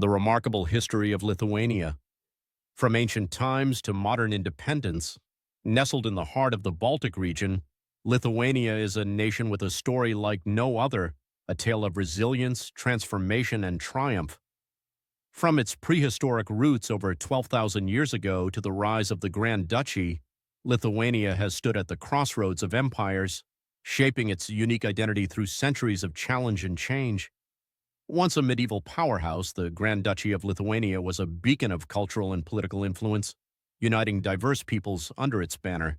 The remarkable history of Lithuania. From ancient times to modern independence, nestled in the heart of the Baltic region, Lithuania is a nation with a story like no other, a tale of resilience, transformation, and triumph. From its prehistoric roots over 12,000 years ago to the rise of the Grand Duchy, Lithuania has stood at the crossroads of empires, shaping its unique identity through centuries of challenge and change. Once a medieval powerhouse, the Grand Duchy of Lithuania was a beacon of cultural and political influence, uniting diverse peoples under its banner.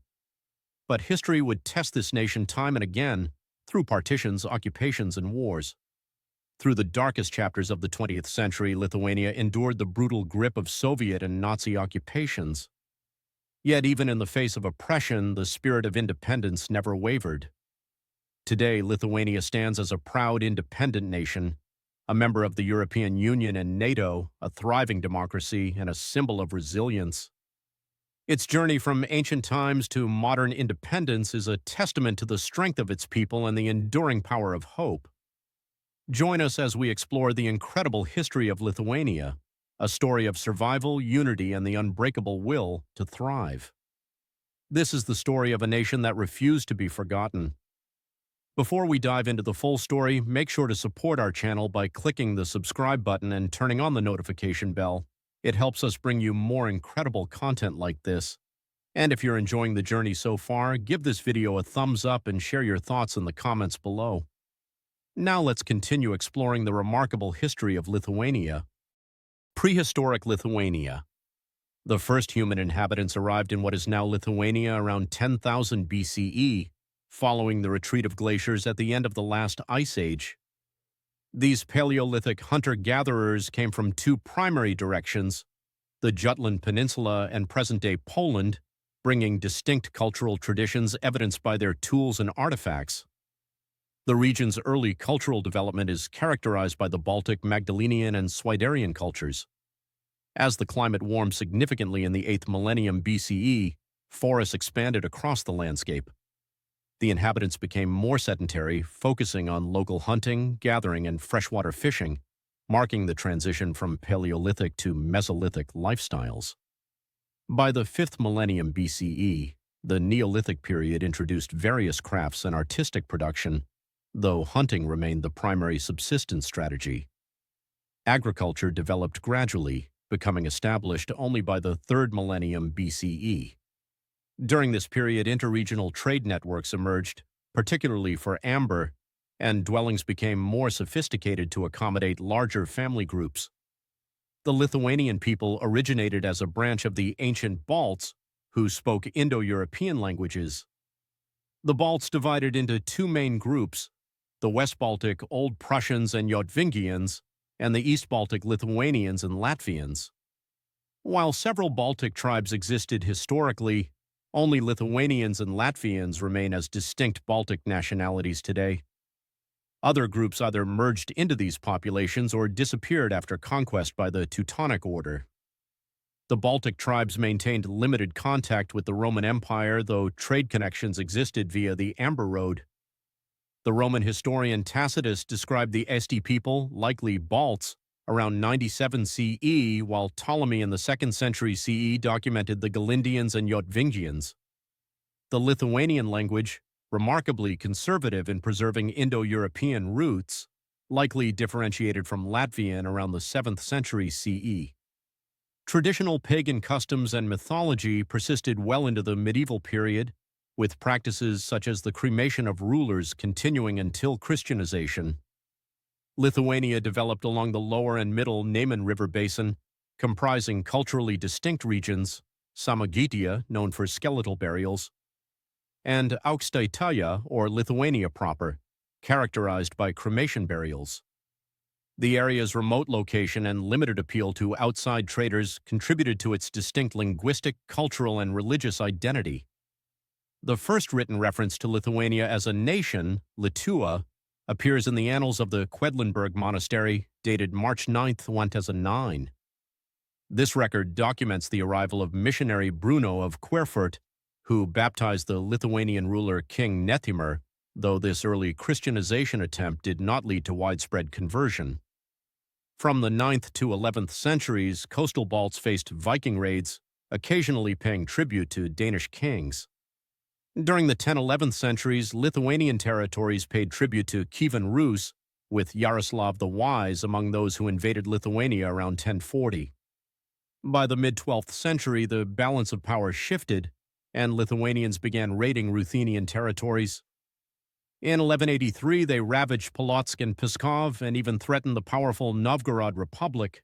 But history would test this nation time and again through partitions, occupations, and wars. Through the darkest chapters of the 20th century, Lithuania endured the brutal grip of Soviet and Nazi occupations. Yet even in the face of oppression, the spirit of independence never wavered. Today, Lithuania stands as a proud, independent nation, a member of the European Union and NATO, a thriving democracy, and a symbol of resilience. Its journey from ancient times to modern independence is a testament to the strength of its people and the enduring power of hope. Join us as we explore the incredible history of Lithuania, a story of survival, unity, and the unbreakable will to thrive. This is the story of a nation that refused to be forgotten. Before we dive into the full story, make sure to support our channel by clicking the subscribe button and turning on the notification bell. It helps us bring you more incredible content like this. And if you're enjoying the journey so far, give this video a thumbs up and share your thoughts in the comments below. Now let's continue exploring the remarkable history of Lithuania. Prehistoric Lithuania. The first human inhabitants arrived in what is now Lithuania around 10,000 BCE, following the retreat of glaciers at the end of the last ice age. These Paleolithic hunter-gatherers came from two primary directions, the Jutland Peninsula and present-day Poland, bringing distinct cultural traditions evidenced by their tools and artifacts. The region's early cultural development is characterized by the Baltic, Magdalenian, and Swiderian cultures. As the climate warmed significantly in the 8th millennium BCE, forests expanded across the landscape. The inhabitants became more sedentary, focusing on local hunting, gathering, and freshwater fishing, marking the transition from Paleolithic to Mesolithic lifestyles. By the 5th millennium BCE, the Neolithic period introduced various crafts and artistic production, though hunting remained the primary subsistence strategy. Agriculture developed gradually, becoming established only by the 3rd millennium BCE. During this period, interregional trade networks emerged, particularly for amber, and dwellings became more sophisticated to accommodate larger family groups. The Lithuanian people originated as a branch of the ancient Balts, who spoke Indo-European languages. The Balts divided into two main groups, the West Baltic Old Prussians and Yotvingians, and the East Baltic Lithuanians and Latvians. While several Baltic tribes existed historically, only Lithuanians and Latvians remain as distinct Baltic nationalities today. Other groups either merged into these populations or disappeared after conquest by the Teutonic Order. The Baltic tribes maintained limited contact with the Roman Empire, though trade connections existed via the Amber Road. The Roman historian Tacitus described the Esti people, likely Balts, around 97 CE, while Ptolemy in the 2nd century CE documented the Galindians and Yotvingians. The Lithuanian language, remarkably conservative in preserving Indo-European roots, likely differentiated from Latvian around the 7th century CE. Traditional pagan customs and mythology persisted well into the medieval period, with practices such as the cremation of rulers continuing until Christianization. Lithuania developed along the lower and middle Neman River basin, comprising culturally distinct regions, Samogitia, known for skeletal burials, and Aukštaitija, or Lithuania proper, characterized by cremation burials. The area's remote location and limited appeal to outside traders contributed to its distinct linguistic, cultural, and religious identity. The first written reference to Lithuania as a nation, Litua, appears in the annals of the Quedlinburg Monastery, dated March 9, 1009. This record documents the arrival of missionary Bruno of Querfurt, who baptized the Lithuanian ruler King Nethimer, though this early Christianization attempt did not lead to widespread conversion. From the 9th to 11th centuries, coastal Balts faced Viking raids, occasionally paying tribute to Danish kings. During the 10th–11th centuries, Lithuanian territories paid tribute to Kievan Rus, with Yaroslav the Wise among those who invaded Lithuania around 1040. By the mid-12th century, the balance of power shifted, and Lithuanians began raiding Ruthenian territories. In 1183, they ravaged Polotsk and Pskov and even threatened the powerful Novgorod Republic.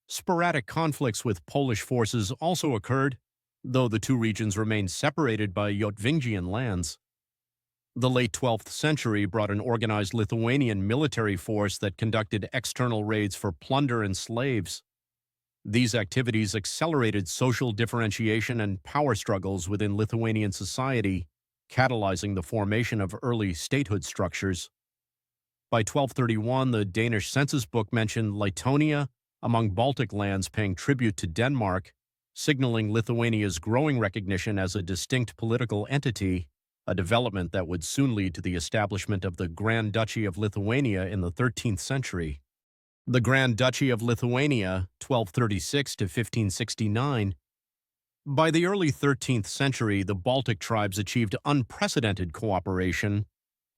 Sporadic conflicts with Polish forces also occurred, though the two regions remained separated by Yotvingian lands. The late 12th century brought an organized Lithuanian military force that conducted external raids for plunder and slaves. These activities accelerated social differentiation and power struggles within Lithuanian society, catalyzing the formation of early statehood structures. By 1231, the Danish census book mentioned Lithuania among Baltic lands paying tribute to Denmark, signaling Lithuania's growing recognition as a distinct political entity, a development that would soon lead to the establishment of the Grand Duchy of Lithuania in the 13th century. The Grand Duchy of Lithuania, 1236 to 1569. By the early 13th century, the Baltic tribes achieved unprecedented cooperation,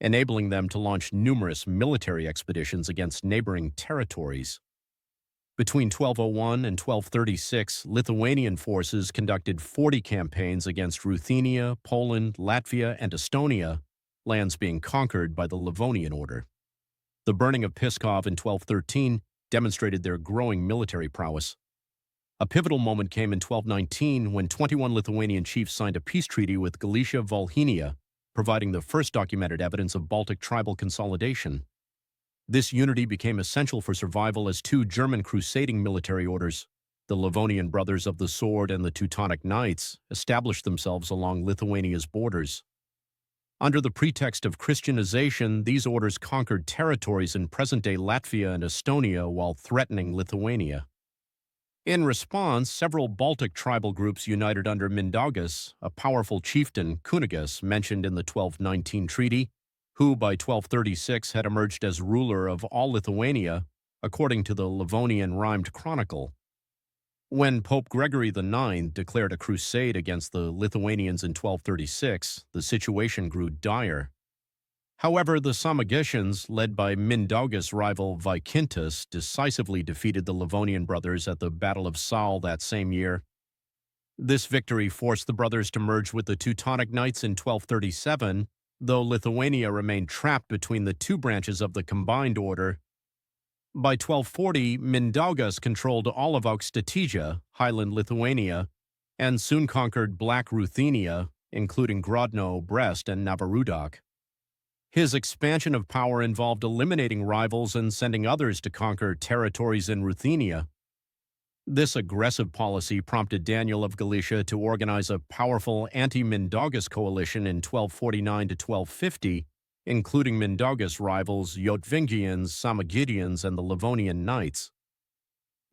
enabling them to launch numerous military expeditions against neighboring territories. Between 1201 and 1236, Lithuanian forces conducted 40 campaigns against Ruthenia, Poland, Latvia, and Estonia, lands being conquered by the Livonian order. The burning of Pskov in 1213 demonstrated their growing military prowess. A pivotal moment came in 1219 when 21 Lithuanian chiefs signed a peace treaty with Galicia-Volhynia, providing the first documented evidence of Baltic tribal consolidation. This unity became essential for survival as two German crusading military orders, the Livonian Brothers of the Sword and the Teutonic Knights, established themselves along Lithuania's borders. Under the pretext of Christianization, these orders conquered territories in present-day Latvia and Estonia while threatening Lithuania. In response, several Baltic tribal groups united under Mindaugas, a powerful chieftain, Kunigas, mentioned in the 1219 treaty, who by 1236 had emerged as ruler of all Lithuania, according to the Livonian Rhymed Chronicle. When Pope Gregory IX declared a crusade against the Lithuanians in 1236, the situation grew dire. However, the Samogitians, led by Mindaugas' rival Vykintas, decisively defeated the Livonian brothers at the Battle of Saul that same year. This victory forced the brothers to merge with the Teutonic Knights in 1237, though Lithuania remained trapped between the two branches of the combined order. By 1240, Mindaugas controlled all of Aukštaitija, Highland Lithuania, and soon conquered Black Ruthenia, including Grodno, Brest, and Novorudok. His expansion of power involved eliminating rivals and sending others to conquer territories in Ruthenia. This aggressive policy prompted Daniel of Galicia to organize a powerful anti-Mindaugas coalition in 1249 to 1250, including Mindaugas' rivals Yotvingians, Samogitians, and the Livonian Knights.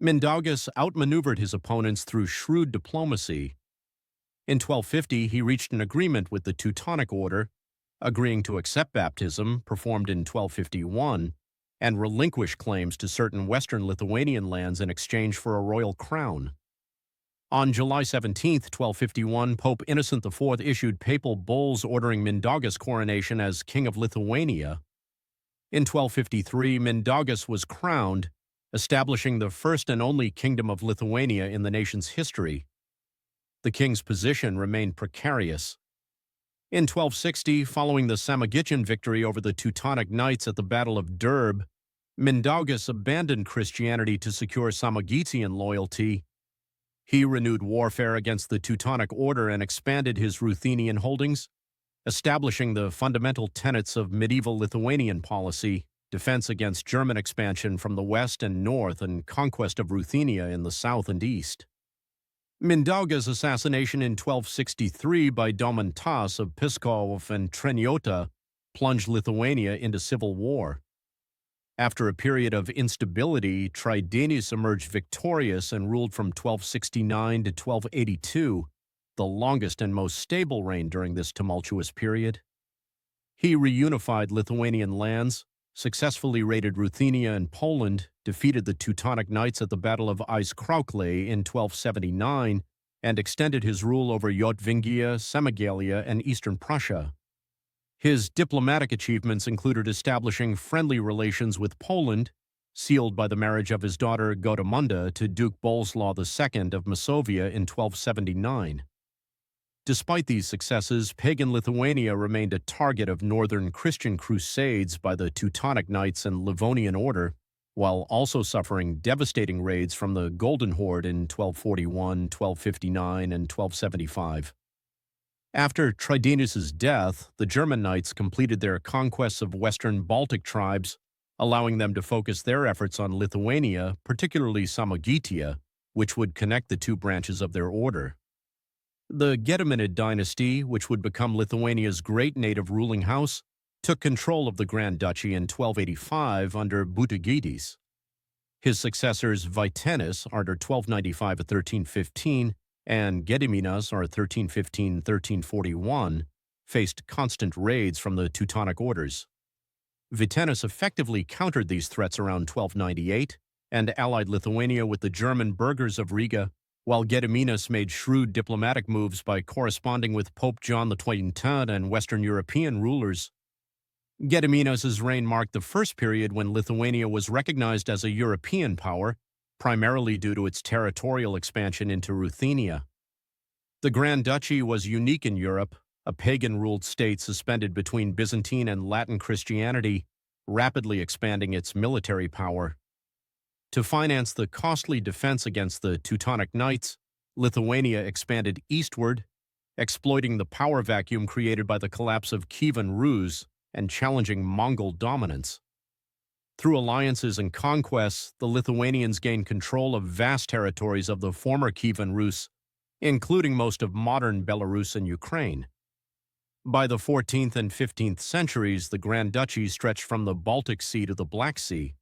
Mindaugas outmaneuvered his opponents through shrewd diplomacy. In 1250, he reached an agreement with the Teutonic Order, agreeing to accept baptism, performed in 1251, and relinquish claims to certain western Lithuanian lands in exchange for a royal crown. On July 17, 1251, Pope Innocent IV issued papal bulls ordering Mindaugas' coronation as King of Lithuania. In 1253, Mindaugas was crowned, establishing the first and only kingdom of Lithuania in the nation's history. The king's position remained precarious. In 1260, following the Samogitian victory over the Teutonic Knights at the Battle of Derb, Mindaugas abandoned Christianity to secure Samogitian loyalty. He renewed warfare against the Teutonic Order and expanded his Ruthenian holdings, establishing the fundamental tenets of medieval Lithuanian policy: defense against German expansion from the west and north and conquest of Ruthenia in the south and east. Mindaugas' assassination in 1263 by Domantas of Pskov and Treniota plunged Lithuania into civil war. After a period of instability, Traidenis emerged victorious and ruled from 1269 to 1282, the longest and most stable reign during this tumultuous period. He reunified Lithuanian lands, successfully raided Ruthenia and Poland, defeated the Teutonic Knights at the Battle of Eiskraukle in 1279, and extended his rule over Jotvingia, Semigalia, and eastern Prussia. His diplomatic achievements included establishing friendly relations with Poland, sealed by the marriage of his daughter Godamunda to Duke Boleslaw II of Masovia in 1279. Despite these successes, pagan Lithuania remained a target of northern Christian crusades by the Teutonic Knights and Livonian Order, while also suffering devastating raids from the Golden Horde in 1241, 1259, and 1275. After Tridinus's death, the German knights completed their conquests of western Baltic tribes, allowing them to focus their efforts on Lithuania, particularly Samogitia, which would connect the two branches of their order. The Gediminid dynasty, which would become Lithuania's great native ruling house, took control of the Grand Duchy in 1285 under Butagidis. His successors Vytenis, under 1295-1315, and Gediminas, or 1315-1341, faced constant raids from the Teutonic orders. Vytenis effectively countered these threats around 1298 and allied Lithuania with the German burghers of Riga, while Gediminas made shrewd diplomatic moves by corresponding with Pope John XXIII and Western European rulers. Gediminas's reign marked the first period when Lithuania was recognized as a European power, primarily due to its territorial expansion into Ruthenia. The Grand Duchy was unique in Europe, a pagan-ruled state suspended between Byzantine and Latin Christianity, rapidly expanding its military power. To finance the costly defense against the Teutonic Knights, Lithuania expanded eastward, exploiting the power vacuum created by the collapse of Kievan Rus and challenging Mongol dominance. Through alliances and conquests, the Lithuanians gained control of vast territories of the former Kievan Rus, including most of modern Belarus and Ukraine. By the 14th and 15th centuries, the Grand Duchy stretched from the Baltic Sea to the Black Sea.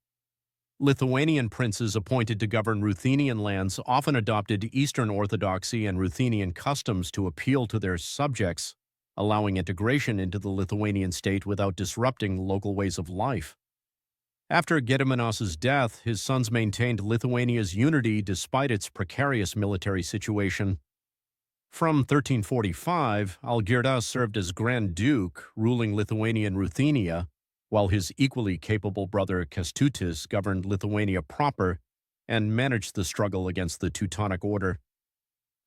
Lithuanian princes appointed to govern Ruthenian lands often adopted Eastern Orthodoxy and Ruthenian customs to appeal to their subjects, allowing integration into the Lithuanian state without disrupting local ways of life. After Gediminas' death, his sons maintained Lithuania's unity despite its precarious military situation. From 1345, Algirdas served as Grand Duke, ruling Lithuania and Ruthenia, while his equally capable brother Kęstutis governed Lithuania proper and managed the struggle against the Teutonic Order.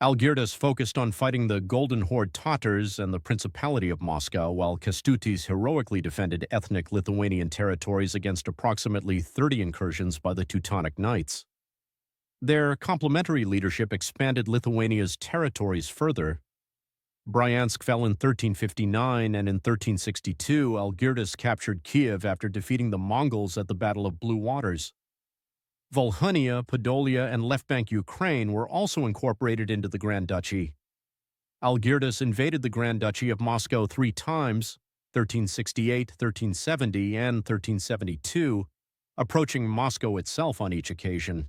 Algirdas focused on fighting the Golden Horde Tatars and the Principality of Moscow, while Kęstutis heroically defended ethnic Lithuanian territories against approximately 30 incursions by the Teutonic Knights. Their complementary leadership expanded Lithuania's territories further. Bryansk fell in 1359, and in 1362, Algirdas captured Kiev after defeating the Mongols at the Battle of Blue Waters. Volhynia, Podolia, and left bank Ukraine were also incorporated into the Grand Duchy. Algirdas invaded the Grand Duchy of Moscow 3 times, 1368, 1370, and 1372, approaching Moscow itself on each occasion.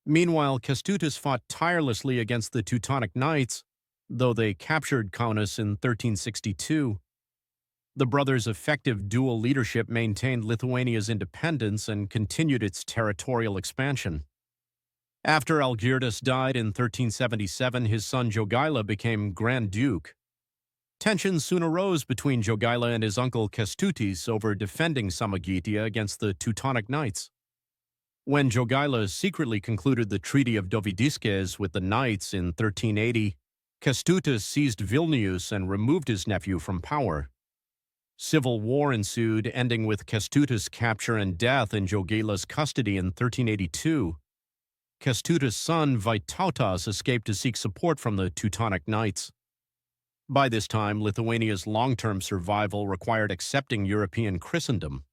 Meanwhile, Kęstutis fought tirelessly against the Teutonic Knights, though they captured Kaunas in 1362. The brothers' effective dual leadership maintained Lithuania's independence and continued its territorial expansion. After Algirdas died in 1377, his son Jogaila became Grand Duke. Tensions soon arose between Jogaila and his uncle Kęstutis over defending Samogitia against the Teutonic Knights. When Jogaila secretly concluded the Treaty of Dovydiskes with the Knights in 1380, Kęstutis seized Vilnius and removed his nephew from power. Civil war ensued, ending with Kęstutis' capture and death in Jogaila's custody in 1382. Kęstutis' son Vytautas escaped to seek support from the Teutonic Knights. By this time, Lithuania's long-term survival required accepting European Christendom.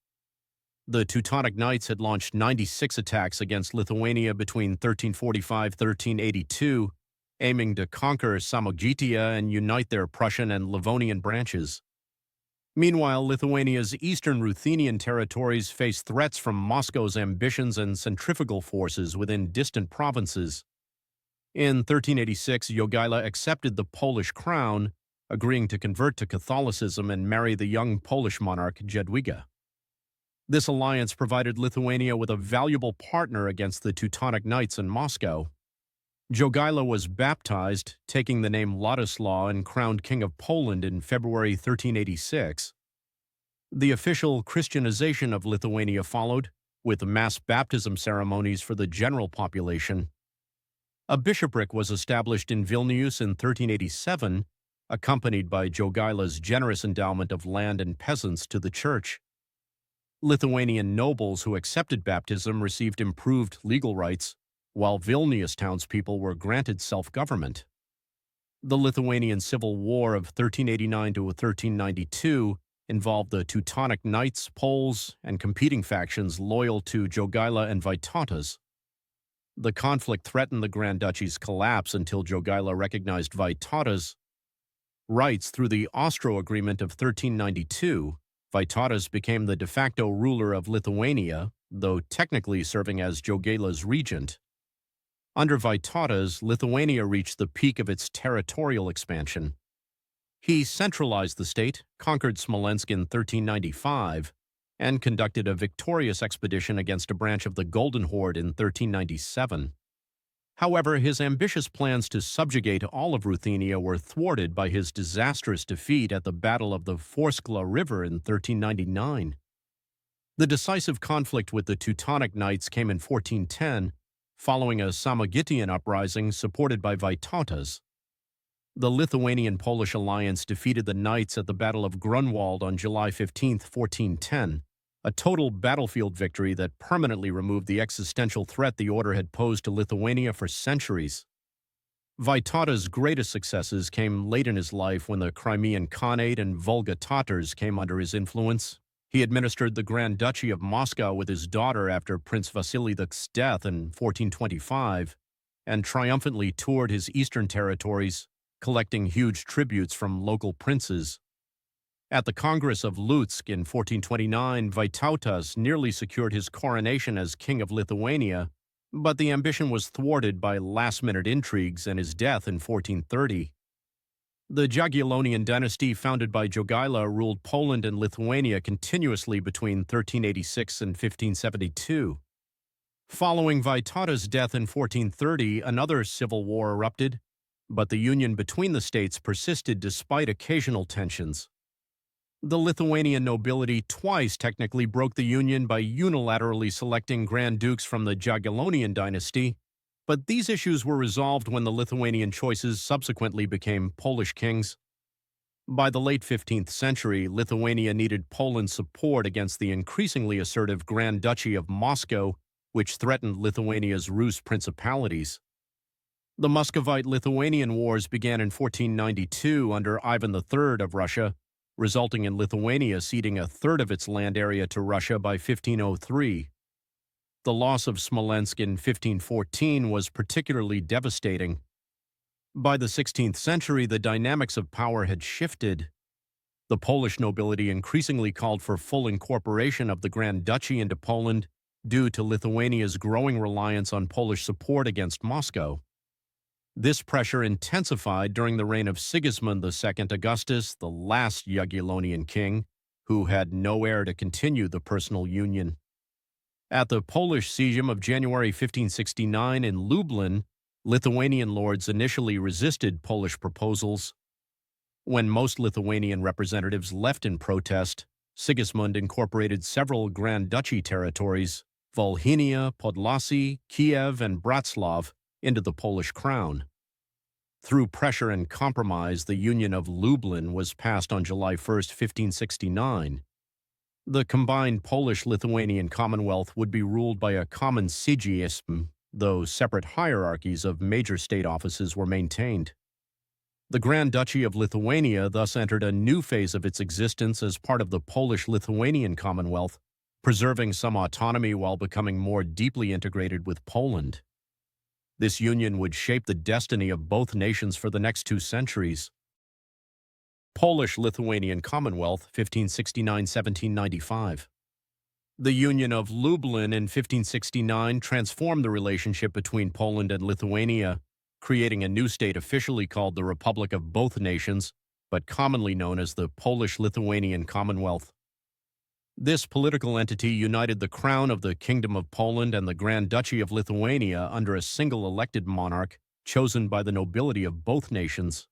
The Teutonic Knights had launched 96 attacks against Lithuania between 1345-1382, aiming to conquer Samogitia and unite their Prussian and Livonian branches. Meanwhile, Lithuania's eastern Ruthenian territories faced threats from Moscow's ambitions and centrifugal forces within distant provinces. In 1386, Jogaila accepted the Polish crown, agreeing to convert to Catholicism and marry the young Polish monarch Jadwiga. This alliance provided Lithuania with a valuable partner against the Teutonic Knights in Moscow. Jogaila was baptized, taking the name Ladislaw, and crowned King of Poland in February 1386. The official Christianization of Lithuania followed, with mass baptism ceremonies for the general population. A bishopric was established in Vilnius in 1387, accompanied by Jogaila's generous endowment of land and peasants to the church. Lithuanian nobles who accepted baptism received improved legal rights, while Vilnius townspeople were granted self-government. The Lithuanian Civil War of 1389 to 1392 involved the Teutonic Knights, Poles, and competing factions loyal to Jogaila and Vytautas. The conflict threatened the Grand Duchy's collapse until Jogaila recognized Vytautas' rights through the Ostrow Agreement of 1392. Vytautas became the de facto ruler of Lithuania, though technically serving as Jogaila's regent. Under Vytautas, Lithuania reached the peak of its territorial expansion. He centralized the state, conquered Smolensk in 1395, and conducted a victorious expedition against a branch of the Golden Horde in 1397. However, his ambitious plans to subjugate all of Ruthenia were thwarted by his disastrous defeat at the Battle of the Vorskla River in 1399. The decisive conflict with the Teutonic Knights came in 1410, following a Samogitian uprising supported by Vytautas. The Lithuanian-Polish alliance defeated the Knights at the Battle of Grunwald on July 15, 1410, a total battlefield victory that permanently removed the existential threat the order had posed to Lithuania for centuries. Vytautas' greatest successes came late in his life when the Crimean Khanate and Volga Tatars came under his influence. He administered the Grand Duchy of Moscow with his daughter after Prince Vasily-II's death in 1425, and triumphantly toured his eastern territories, collecting huge tributes from local princes. At the Congress of Lutsk in 1429, Vytautas nearly secured his coronation as King of Lithuania, but the ambition was thwarted by last-minute intrigues and his death in 1430. The Jagiellonian dynasty founded by Jogaila ruled Poland and Lithuania continuously between 1386 and 1572. Following Vytautas' death in 1430, another civil war erupted, but the union between the states persisted despite occasional tensions. The Lithuanian nobility twice technically broke the union by unilaterally selecting Grand Dukes from the Jagiellonian dynasty, but these issues were resolved when the Lithuanian choices subsequently became Polish kings. By the late 15th century, Lithuania needed Poland's support against the increasingly assertive Grand Duchy of Moscow, which threatened Lithuania's Rus principalities. The Muscovite-Lithuanian Wars began in 1492 under Ivan III of Russia, resulting in Lithuania ceding a third of its land area to Russia by 1503. The loss of Smolensk in 1514 was particularly devastating. By the 16th century, the dynamics of power had shifted. The Polish nobility increasingly called for full incorporation of the Grand Duchy into Poland due to Lithuania's growing reliance on Polish support against Moscow. This pressure intensified during the reign of Sigismund II Augustus, the last Jagiellonian king, who had no heir to continue the personal union. At the Polish Sejm of January 1569 in Lublin, Lithuanian lords initially resisted Polish proposals. When most Lithuanian representatives left in protest, Sigismund incorporated several Grand Duchy territories, Volhynia, Podlasie, Kiev, and Bratslav, into the Polish crown. Through pressure and compromise, the Union of Lublin was passed on July 1, 1569. The combined Polish-Lithuanian Commonwealth would be ruled by a common Sejm, though separate hierarchies of major state offices were maintained. The Grand Duchy of Lithuania thus entered a new phase of its existence as part of the Polish-Lithuanian Commonwealth, preserving some autonomy while becoming more deeply integrated with Poland. This union would shape the destiny of both nations for the next 2 centuries. Polish-Lithuanian Commonwealth, 1569–1795. The Union of Lublin in 1569 transformed the relationship between Poland and Lithuania, creating a new state officially called the Republic of Both Nations, but commonly known as the Polish-Lithuanian Commonwealth. This political entity united the crown of the Kingdom of Poland and the Grand Duchy of Lithuania under a single elected monarch chosen by the nobility of both nations.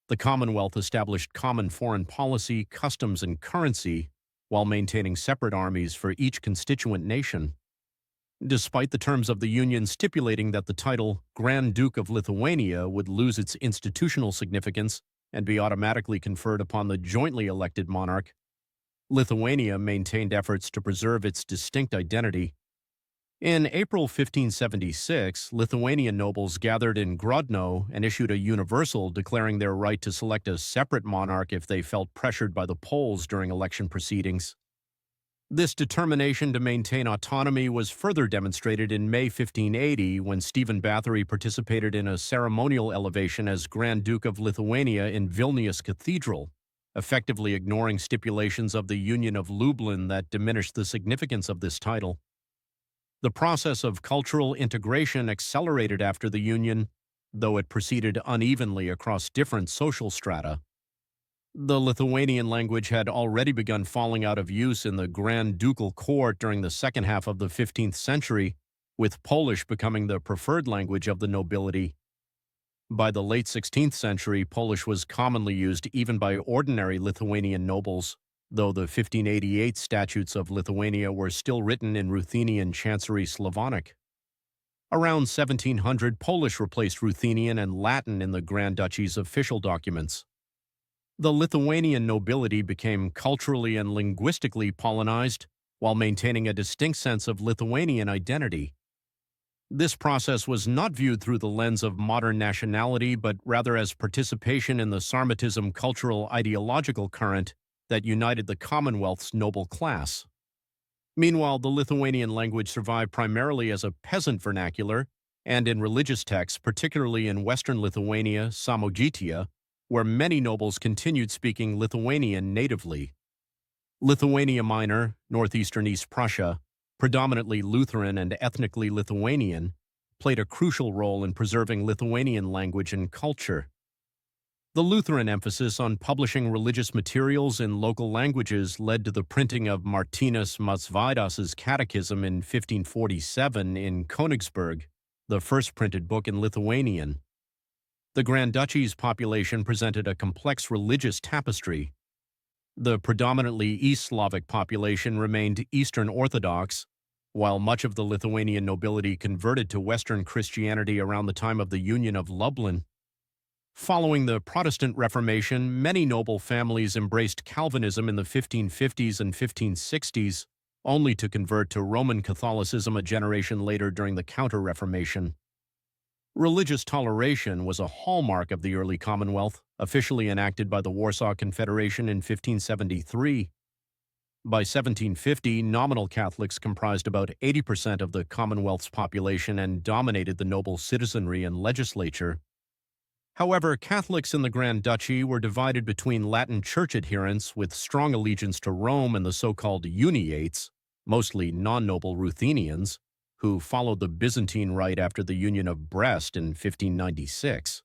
The Commonwealth established common foreign policy, customs, and currency while maintaining separate armies for each constituent nation. Despite the terms of the Union stipulating that the title Grand Duke of Lithuania would lose its institutional significance and be automatically conferred upon the jointly elected monarch, Lithuania maintained efforts to preserve its distinct identity. In April 1576, Lithuanian nobles gathered in Grodno and issued a universal declaring their right to select a separate monarch if they felt pressured by the Poles during election proceedings. This determination to maintain autonomy was further demonstrated in May 1580 when Stephen Bathory participated in a ceremonial elevation as Grand Duke of Lithuania in Vilnius Cathedral, effectively ignoring stipulations of the Union of Lublin that diminished the significance of this title. The process of cultural integration accelerated after the Union, though it proceeded unevenly across different social strata. The Lithuanian language had already begun falling out of use in the Grand Ducal court during the second half of the 15th century, with Polish becoming the preferred language of the nobility. By the late 16th century, Polish was commonly used even by ordinary Lithuanian nobles, though the 1588 statutes of Lithuania were still written in Ruthenian Chancery Slavonic. Around 1700, Polish replaced Ruthenian and Latin in the Grand Duchy's official documents. The Lithuanian nobility became culturally and linguistically Polonized while maintaining a distinct sense of Lithuanian identity. This process was not viewed through the lens of modern nationality, but rather as participation in the Sarmatism cultural ideological current that united the Commonwealth's noble class. Meanwhile, the Lithuanian language survived primarily as a peasant vernacular and in religious texts, particularly in western Lithuania, Samogitia, where many nobles continued speaking Lithuanian natively. Lithuania Minor, northeastern East Prussia, predominantly Lutheran and ethnically Lithuanian, played a crucial role in preserving Lithuanian language and culture. The Lutheran emphasis on publishing religious materials in local languages led to the printing of Martynas Mažvydas' Catechism in 1547 in Königsberg, the first printed book in Lithuanian. The Grand Duchy's population presented a complex religious tapestry. The predominantly East Slavic population remained Eastern Orthodox, while much of the Lithuanian nobility converted to Western Christianity around the time of the Union of Lublin. Following the Protestant Reformation, many noble families embraced Calvinism in the 1550s and 1560s, only to convert to Roman Catholicism a generation later during the Counter-Reformation. Religious toleration was a hallmark of the early Commonwealth, officially enacted by the Warsaw Confederation in 1573. By 1750, nominal Catholics comprised about 80% of the Commonwealth's population and dominated the noble citizenry and legislature. However, Catholics in the Grand Duchy were divided between Latin Church adherents with strong allegiance to Rome and the so-called Uniates, mostly non-noble Ruthenians, who followed the Byzantine Rite after the Union of Brest in 1596.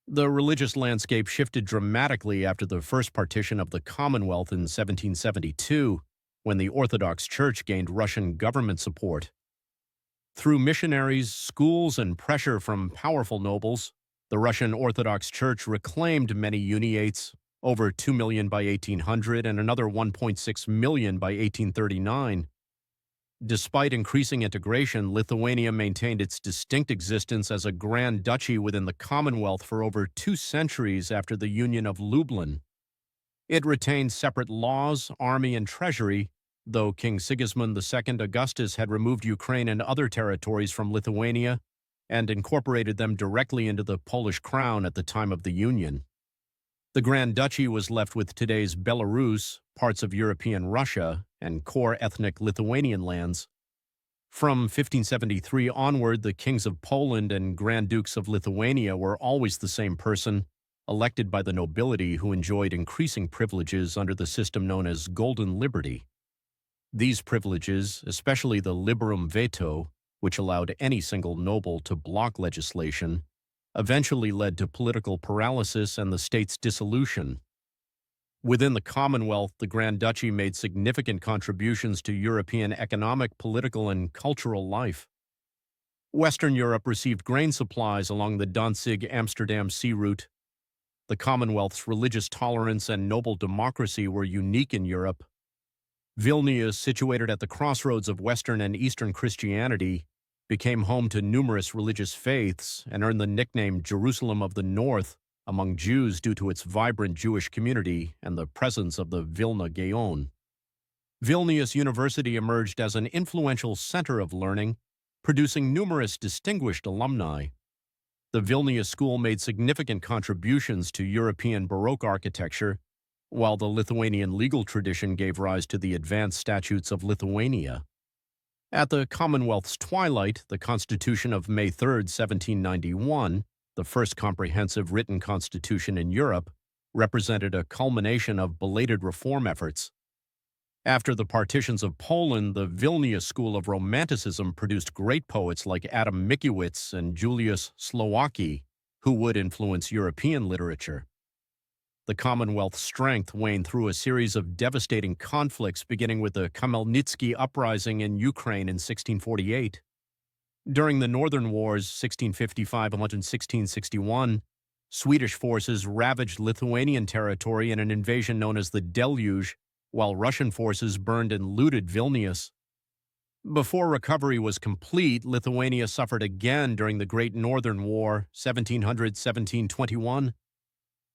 The religious landscape shifted dramatically after the first partition of the Commonwealth in 1772, when the Orthodox Church gained Russian government support. Through missionaries, schools, and pressure from powerful nobles, the Russian Orthodox Church reclaimed many Uniates, over 2 million by 1800 and another 1.6 million by 1839. Despite increasing integration, Lithuania maintained its distinct existence as a Grand Duchy within the Commonwealth for over 2 centuries after the Union of Lublin. It retained separate laws, army, and treasury, though King Sigismund II Augustus had removed Ukraine and other territories from Lithuania and incorporated them directly into the Polish crown at the time of the Union. The Grand Duchy was left with today's Belarus, parts of European Russia, and core ethnic Lithuanian lands. From 1573 onward, the kings of Poland and Grand Dukes of Lithuania were always the same person, elected by the nobility who enjoyed increasing privileges under the system known as Golden Liberty. These privileges, especially the liberum veto, which allowed any single noble to block legislation, eventually led to political paralysis and the state's dissolution. Within the Commonwealth, the Grand Duchy made significant contributions to European economic, political, and cultural life. Western Europe received grain supplies along the Danzig-Amsterdam sea route. The Commonwealth's religious tolerance and noble democracy were unique in Europe. Vilnius, situated at the crossroads of Western and Eastern Christianity, became home to numerous religious faiths and earned the nickname Jerusalem of the North among Jews due to its vibrant Jewish community and the presence of the Vilna Gaon. Vilnius University emerged as an influential center of learning, producing numerous distinguished alumni. The Vilnius School made significant contributions to European Baroque architecture, while the Lithuanian legal tradition gave rise to the advanced statutes of Lithuania. At the Commonwealth's twilight, the Constitution of May 3, 1791, the first comprehensive written constitution in Europe, represented a culmination of belated reform efforts. After the partitions of Poland, the Vilnius School of Romanticism produced great poets like Adam Mickiewicz and Julius Slowacki, who would influence European literature. The Commonwealth's strength waned through a series of devastating conflicts, beginning with the Khmelnytsky uprising in Ukraine in 1648. During the Northern Wars, 1655 and 1661, Swedish forces ravaged Lithuanian territory in an invasion known as the Deluge, while Russian forces burned and looted Vilnius. Before recovery was complete, Lithuania suffered again during the Great Northern War, 1700–1721.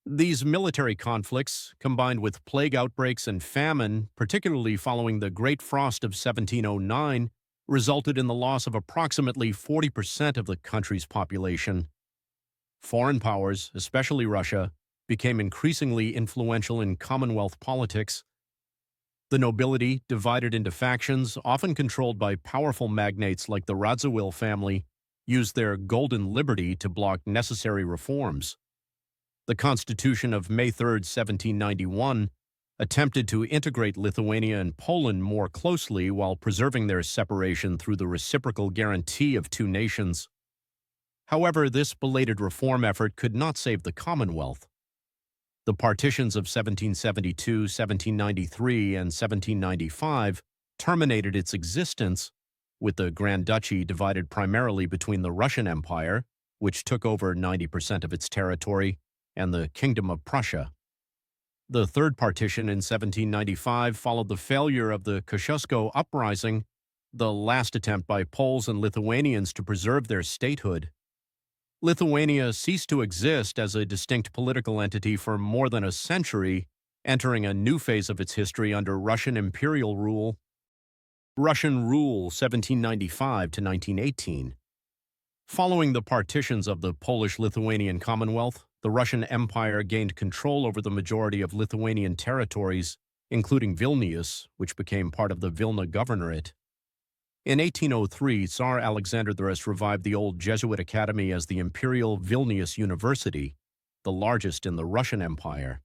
These military conflicts, combined with plague outbreaks and famine, particularly following the Great Frost of 1709, resulted in the loss of approximately 40% of the country's population. Foreign powers, especially Russia, became increasingly influential in Commonwealth politics. The nobility, divided into factions, often controlled by powerful magnates like the Radziwill family, used their golden liberty to block necessary reforms. The Constitution of May 3, 1791, attempted to integrate Lithuania and Poland more closely while preserving their separation through the reciprocal guarantee of two nations. However, this belated reform effort could not save the Commonwealth. The partitions of 1772, 1793, and 1795 terminated its existence, with the Grand Duchy divided primarily between the Russian Empire, which took over 90% of its territory, and the Kingdom of Prussia. The third partition in 1795 followed the failure of the Kosciuszko Uprising, the last attempt by Poles and Lithuanians to preserve their statehood. Lithuania ceased to exist as a distinct political entity for more than a century, entering a new phase of its history under Russian imperial rule. Russian rule 1795 to 1918. Following the partitions of the Polish-Lithuanian Commonwealth, the Russian Empire gained control over the majority of Lithuanian territories, including Vilnius, which became part of the Vilna Governorate. In 1803, Tsar Alexander I revived the old Jesuit academy as the Imperial Vilnius University, the largest in the Russian Empire.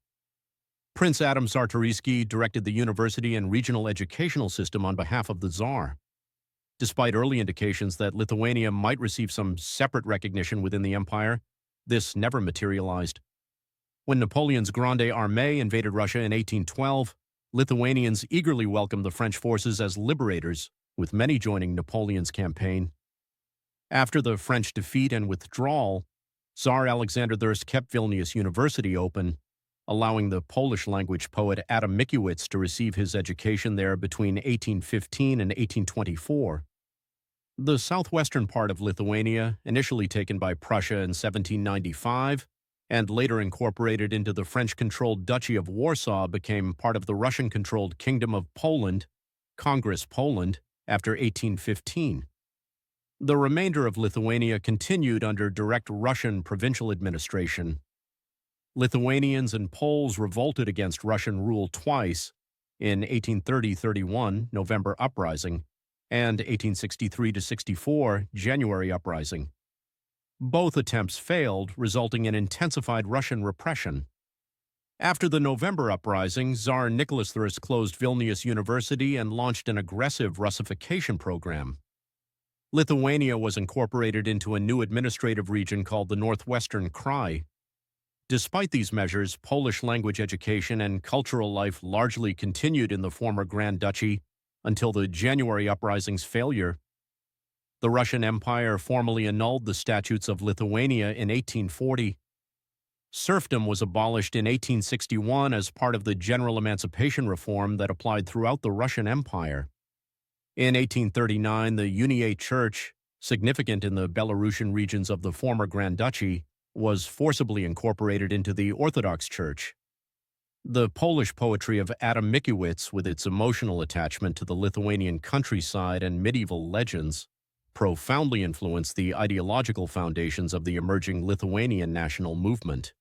Prince Adam Czartoryski directed the university and regional educational system on behalf of the Tsar. Despite early indications that Lithuania might receive some separate recognition within the empire, this never materialized. When Napoleon's Grande Armée invaded Russia in 1812, Lithuanians eagerly welcomed the French forces as liberators, with many joining Napoleon's campaign. After the French defeat and withdrawal, Tsar Alexander I kept Vilnius University open, allowing the Polish-language poet Adam Mickiewicz to receive his education there between 1815 and 1824. The southwestern part of Lithuania, initially taken by Prussia in 1795 and later incorporated into the French-controlled Duchy of Warsaw, became part of the Russian-controlled Kingdom of Poland, Congress Poland, after 1815. The remainder of Lithuania continued under direct Russian provincial administration. Lithuanians and Poles revolted against Russian rule twice, in 1830–31 November Uprising and 1863–64 January Uprising. Both attempts failed, resulting in intensified Russian repression. After the November Uprising, Tsar Nicholas I closed Vilnius University and launched an aggressive Russification program. Lithuania was incorporated into a new administrative region called the Northwestern Krai. Despite these measures, Polish language education and cultural life largely continued in the former Grand Duchy until the January Uprising's failure. The Russian Empire formally annulled the Statutes of Lithuania in 1840. Serfdom was abolished in 1861 as part of the general emancipation reform that applied throughout the Russian Empire. In 1839, the Uniate Church, significant in the Belarusian regions of the former Grand Duchy, was forcibly incorporated into the Orthodox Church. The Polish poetry of Adam Mickiewicz, with its emotional attachment to the Lithuanian countryside and medieval legends, profoundly influenced the ideological foundations of the emerging Lithuanian national movement.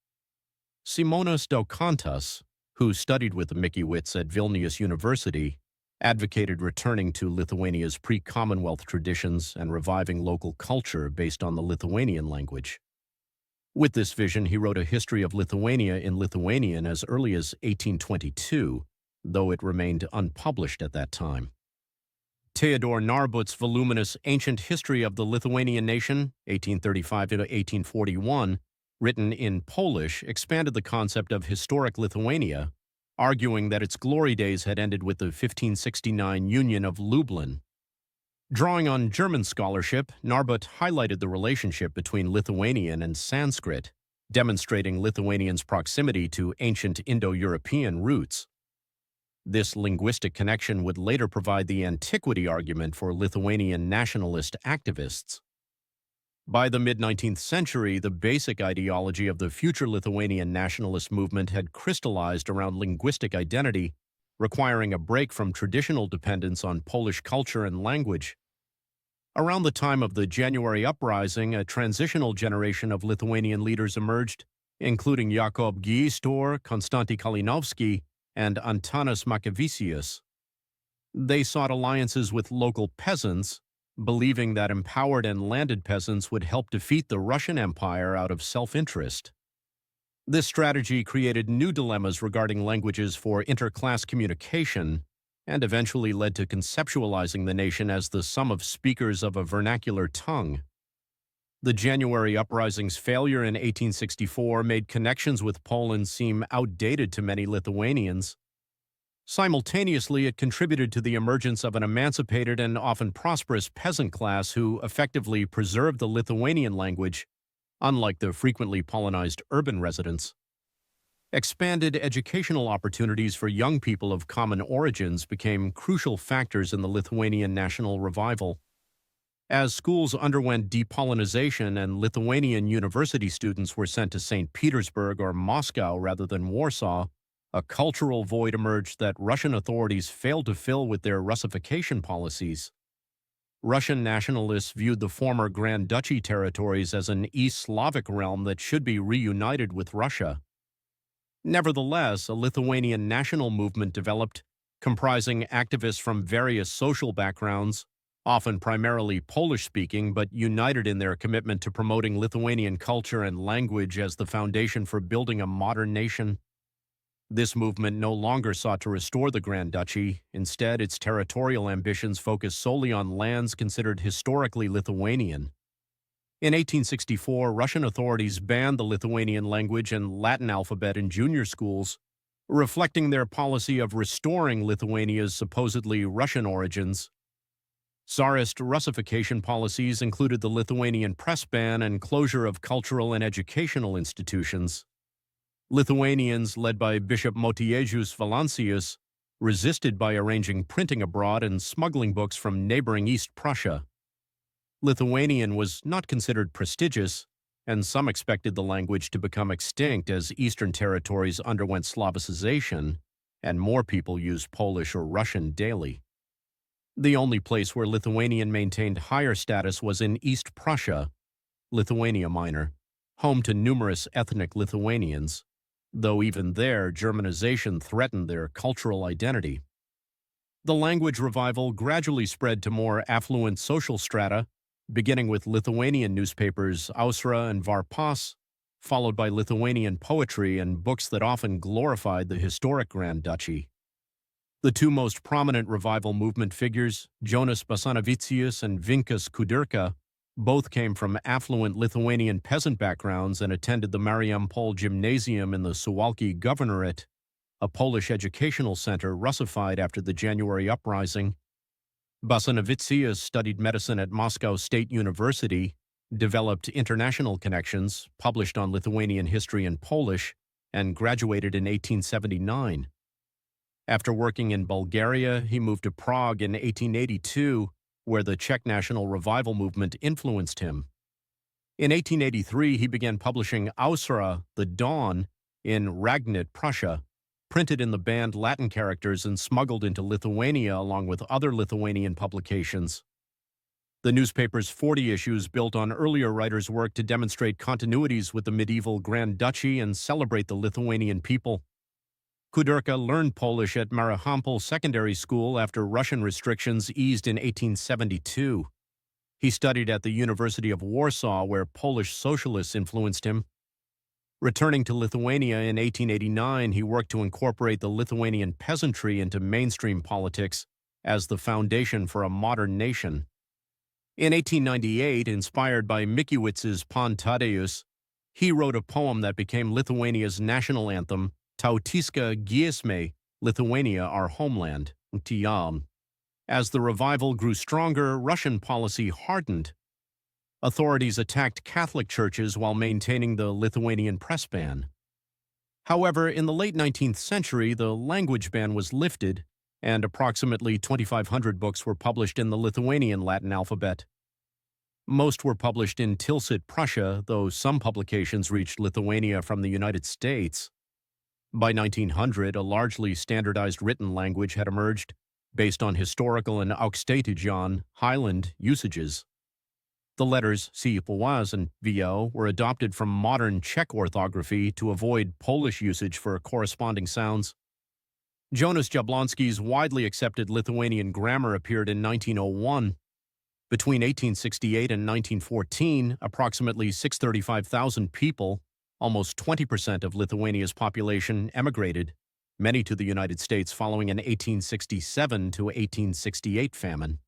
Simonas Daukantas, who studied with Mickiewicz at Vilnius University, advocated returning to Lithuania's pre-Commonwealth traditions and reviving local culture based on the Lithuanian language. With this vision, he wrote a history of Lithuania in Lithuanian as early as 1822, though it remained unpublished at that time. Theodor Narbut's voluminous Ancient History of the Lithuanian Nation, 1835 to 1841, written in Polish, expanded the concept of historic Lithuania, arguing that its glory days had ended with the 1569 Union of Lublin. Drawing on German scholarship, Narbut highlighted the relationship between Lithuanian and Sanskrit, demonstrating Lithuanian's proximity to ancient Indo-European roots. This linguistic connection would later provide the antiquity argument for Lithuanian nationalist activists. By the mid-19th century, the basic ideology of the future Lithuanian nationalist movement had crystallized around linguistic identity, requiring a break from traditional dependence on Polish culture and language. Around the time of the January Uprising, a transitional generation of Lithuanian leaders emerged, including Jakub Giestor, Konstanty Kalinowski, and Antanas Makavicius. They sought alliances with local peasants, believing that empowered and landed peasants would help defeat the Russian Empire out of self-interest. This strategy created new dilemmas regarding languages for interclass communication and eventually led to conceptualizing the nation as the sum of speakers of a vernacular tongue. The January Uprising's failure in 1864 made connections with Poland seem outdated to many Lithuanians. Simultaneously, it contributed to the emergence of an emancipated and often prosperous peasant class who effectively preserved the Lithuanian language, unlike the frequently Polonized urban residents. Expanded educational opportunities for young people of common origins became crucial factors in the Lithuanian national revival. As schools underwent depolonization and Lithuanian university students were sent to St. Petersburg or Moscow rather than Warsaw, a cultural void emerged that Russian authorities failed to fill with their Russification policies. Russian nationalists viewed the former Grand Duchy territories as an East Slavic realm that should be reunited with Russia. Nevertheless, a Lithuanian national movement developed, comprising activists from various social backgrounds, often primarily Polish-speaking, but united in their commitment to promoting Lithuanian culture and language as the foundation for building a modern nation. This movement no longer sought to restore the Grand Duchy. Instead, its territorial ambitions focused solely on lands considered historically Lithuanian. In 1864, Russian authorities banned the Lithuanian language and Latin alphabet in junior schools, reflecting their policy of restoring Lithuania's supposedly Russian origins. Tsarist Russification policies included the Lithuanian press ban and closure of cultural and educational institutions. Lithuanians, led by Bishop Motiejus Valancius, resisted by arranging printing abroad and smuggling books from neighboring East Prussia. Lithuanian was not considered prestigious, and some expected the language to become extinct as Eastern territories underwent Slavicization and more people used Polish or Russian daily. The only place where Lithuanian maintained higher status was in East Prussia, Lithuania Minor, home to numerous ethnic Lithuanians, though even there Germanization threatened their cultural identity. The language revival gradually spread to more affluent social strata, beginning with Lithuanian newspapers Ausra and Varpas, followed by Lithuanian poetry and books that often glorified the historic Grand Duchy. The two most prominent revival movement figures, Jonas Basanavičius and Vinkas Kudirka, Both came from affluent Lithuanian peasant backgrounds and attended the Mariampol Gymnasium in the Suwałki Governorate, a Polish educational center Russified after the January uprising. Basanavicius studied medicine at Moscow State University, developed international connections, published on Lithuanian history in Polish, and graduated in 1879. After working in Bulgaria, he moved to Prague in 1882, where the Czech national revival movement influenced him. In 1883, he began publishing Ausra, the Dawn, in Ragnit, Prussia, printed in the banned Latin characters and smuggled into Lithuania along with other Lithuanian publications. The newspaper's 40 issues built on earlier writers' work to demonstrate continuities with the medieval Grand Duchy and celebrate the Lithuanian people. Kudirka learned Polish at Mariampol Secondary School after Russian restrictions eased in 1872. He studied at the University of Warsaw, where Polish socialists influenced him. Returning to Lithuania in 1889, he worked to incorporate the Lithuanian peasantry into mainstream politics as the foundation for a modern nation. In 1898, inspired by Mickiewicz's Pan Tadeusz, he wrote a poem that became Lithuania's national anthem, Tautiska Giesmė, Lithuania, our homeland, Tijam. As the revival grew stronger, Russian policy hardened. Authorities attacked Catholic churches while maintaining the Lithuanian press ban. However, in the late 19th century, the language ban was lifted, and approximately 2,500 books were published in the Lithuanian Latin alphabet. Most were published in Tilsit, Prussia, though some publications reached Lithuania from the United States. By 1900, a largely standardized written language had emerged, based on historical and Aukštaitijos Highland usages. The letters CPOS and VO were adopted from modern Czech orthography to avoid Polish usage for corresponding sounds. Jonas Jablonski's widely accepted Lithuanian grammar appeared in 1901. Between 1868 and 1914, approximately 635,000 people, almost 20% of Lithuania's population, emigrated, many to the United States following an 1867 to 1868 famine.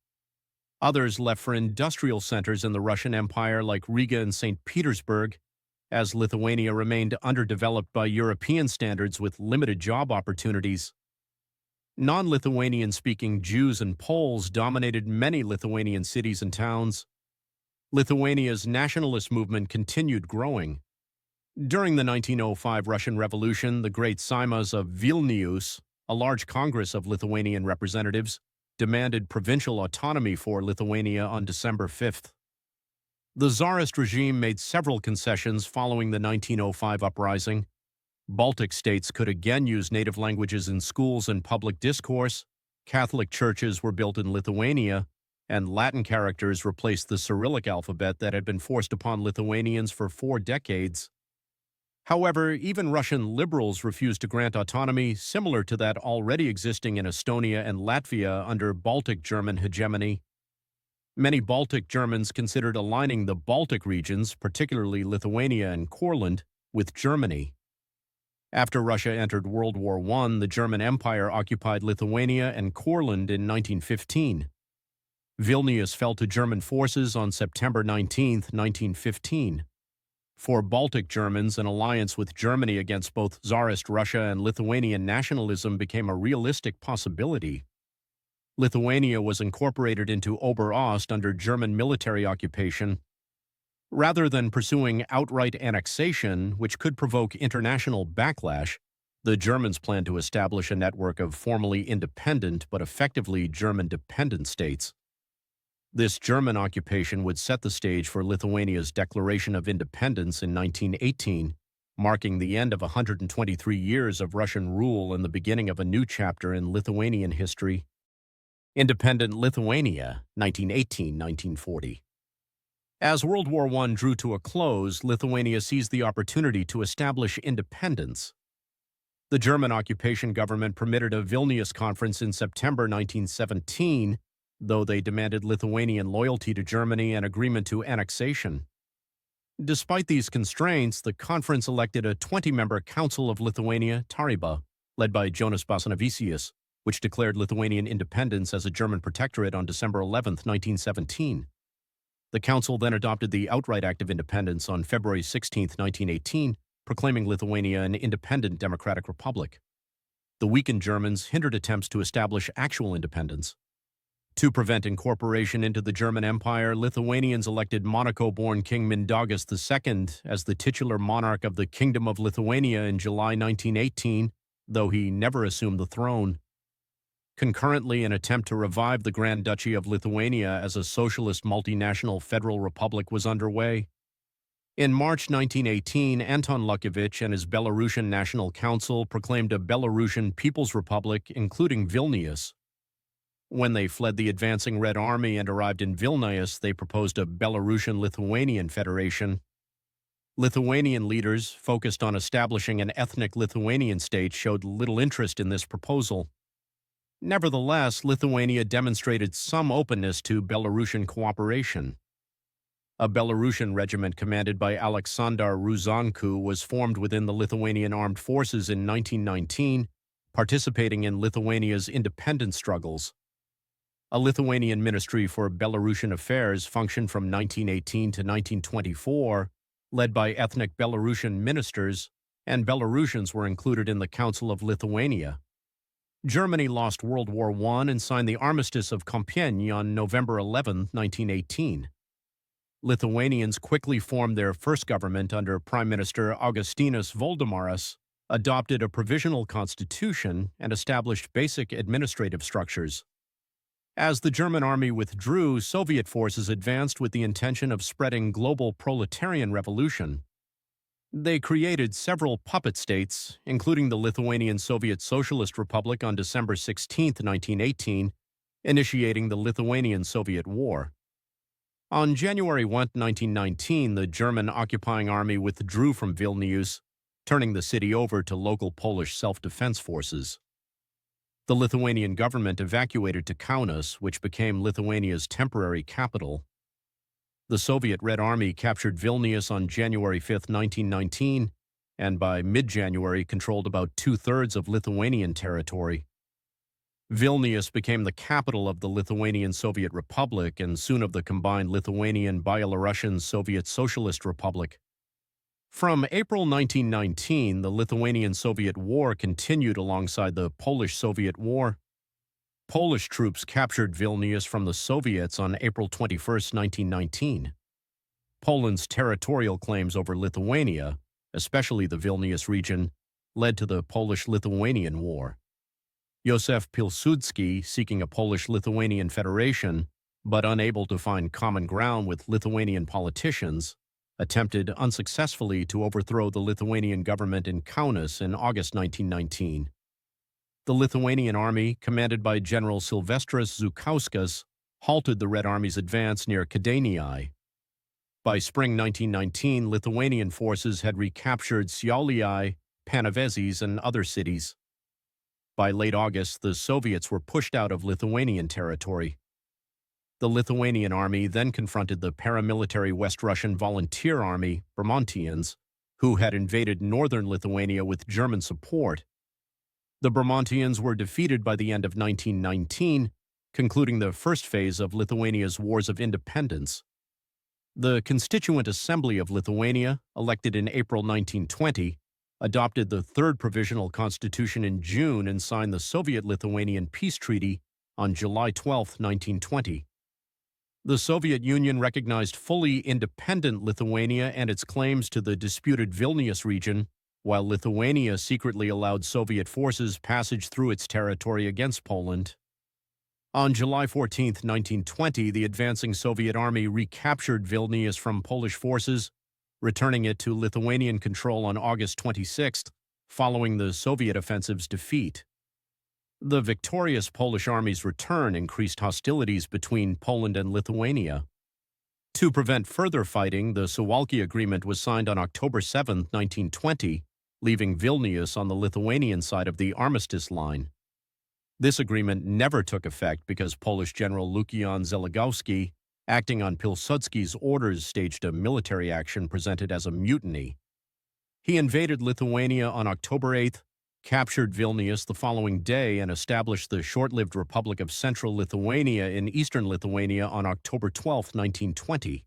Others left for industrial centers in the Russian Empire like Riga and St. Petersburg, as Lithuania remained underdeveloped by European standards with limited job opportunities. Non-Lithuanian-speaking Jews and Poles dominated many Lithuanian cities and towns. Lithuania's nationalist movement continued growing. During the 1905 Russian Revolution, the Great Seimas of Vilnius, a large congress of Lithuanian representatives, demanded provincial autonomy for Lithuania on December 5th. The Tsarist regime made several concessions following the 1905 uprising. Baltic states could again use native languages in schools and public discourse, Catholic churches were built in Lithuania, and Latin characters replaced the Cyrillic alphabet that had been forced upon Lithuanians for 4 decades. However, even Russian liberals refused to grant autonomy similar to that already existing in Estonia and Latvia under Baltic German hegemony. Many Baltic Germans considered aligning the Baltic regions, particularly Lithuania and Courland, with Germany. After Russia entered World War I, the German Empire occupied Lithuania and Courland in 1915. Vilnius fell to German forces on September 19, 1915. For Baltic Germans, an alliance with Germany against both Tsarist Russia and Lithuanian nationalism became a realistic possibility. Lithuania was incorporated into Ober-Ost under German military occupation. Rather than pursuing outright annexation, which could provoke international backlash, the Germans planned to establish a network of formally independent but effectively German-dependent states. This German occupation would set the stage for Lithuania's declaration of independence in 1918, marking the end of 123 years of Russian rule and the beginning of a new chapter in Lithuanian history. Independent Lithuania, 1918–1940. As World War I drew to a close, Lithuania seized the opportunity to establish independence. The German occupation government permitted a Vilnius conference in September 1917, though they demanded Lithuanian loyalty to Germany and agreement to annexation. Despite these constraints, the conference elected a 20-member Council of Lithuania, Taryba, led by Jonas Basanavicius, which declared Lithuanian independence as a German protectorate on December 11, 1917. The council then adopted the Outright Act of Independence on February 16, 1918, proclaiming Lithuania an independent democratic republic. The weakened Germans hindered attempts to establish actual independence. To prevent incorporation into the German Empire, Lithuanians elected Monaco-born King Mindaugas II as the titular monarch of the Kingdom of Lithuania in July 1918, though he never assumed the throne. Concurrently, an attempt to revive the Grand Duchy of Lithuania as a socialist multinational federal republic was underway. In March 1918, Anton Luckevich and his Belarusian National Council proclaimed a Belarusian People's Republic, including Vilnius. When they fled the advancing Red Army and arrived in Vilnius, they proposed a Belarusian-Lithuanian Federation. Lithuanian leaders, focused on establishing an ethnic Lithuanian state, showed little interest in this proposal. Nevertheless, Lithuania demonstrated some openness to Belarusian cooperation. A Belarusian regiment commanded by Aleksandar Ruzanku was formed within the Lithuanian Armed Forces in 1919, participating in Lithuania's independence struggles. A Lithuanian Ministry for Belarusian Affairs functioned from 1918 to 1924, led by ethnic Belarusian ministers, and Belarusians were included in the Council of Lithuania. Germany lost World War I and signed the Armistice of Compiègne on November 11, 1918. Lithuanians quickly formed their first government under Prime Minister Augustinas Voldemaras, adopted a provisional constitution, and established basic administrative structures. As the German army withdrew, Soviet forces advanced with the intention of spreading global proletarian revolution. They created several puppet states, including the Lithuanian Soviet Socialist Republic on December 16, 1918, initiating the Lithuanian-Soviet War. On January 1, 1919, the German occupying army withdrew from Vilnius, turning the city over to local Polish self-defense forces. The Lithuanian government evacuated to Kaunas, which became Lithuania's temporary capital. The Soviet Red Army captured Vilnius on January 5, 1919, and by mid-January controlled about two-thirds of Lithuanian territory. Vilnius became the capital of the Lithuanian Soviet Republic and soon of the combined Lithuanian-Byelorussian Soviet Socialist Republic. From April 1919, the Lithuanian-Soviet War continued alongside the Polish-Soviet War. Polish troops captured Vilnius from the Soviets on April 21, 1919. Poland's territorial claims over Lithuania, especially the Vilnius region, led to the Polish-Lithuanian War. Józef Pilsudski, seeking a Polish-Lithuanian federation, but unable to find common ground with Lithuanian politicians, attempted unsuccessfully to overthrow the Lithuanian government in Kaunas in August 1919. The Lithuanian army, commanded by General Silvestras Žukauskas, halted the Red Army's advance near Kėdainiai. By spring 1919, Lithuanian forces had recaptured Šiauliai, Panevėžys, and other cities. By late August, the Soviets were pushed out of Lithuanian territory. The Lithuanian army then confronted the paramilitary West Russian Volunteer Army, Bermontians, who had invaded northern Lithuania with German support. The Bermontians were defeated by the end of 1919, concluding the first phase of Lithuania's Wars of Independence. The Constituent Assembly of Lithuania, elected in April 1920, adopted the Third Provisional Constitution in June and signed the Soviet-Lithuanian Peace Treaty on July 12, 1920. The Soviet Union recognized fully independent Lithuania and its claims to the disputed Vilnius region, while Lithuania secretly allowed Soviet forces passage through its territory against Poland. On July 14, 1920, the advancing Soviet army recaptured Vilnius from Polish forces, returning it to Lithuanian control on August 26, following the Soviet offensive's defeat. The victorious Polish army's return increased hostilities between Poland and Lithuania. To prevent further fighting, the Suwałki Agreement was signed on October 7, 1920, leaving Vilnius on the Lithuanian side of the armistice line. This agreement never took effect because Polish General Lukian Zeligowski, acting on Pilsudski's orders, staged a military action presented as a mutiny. He invaded Lithuania on October 8, captured Vilnius the following day and established the short-lived Republic of Central Lithuania in eastern Lithuania on October 12, 1920.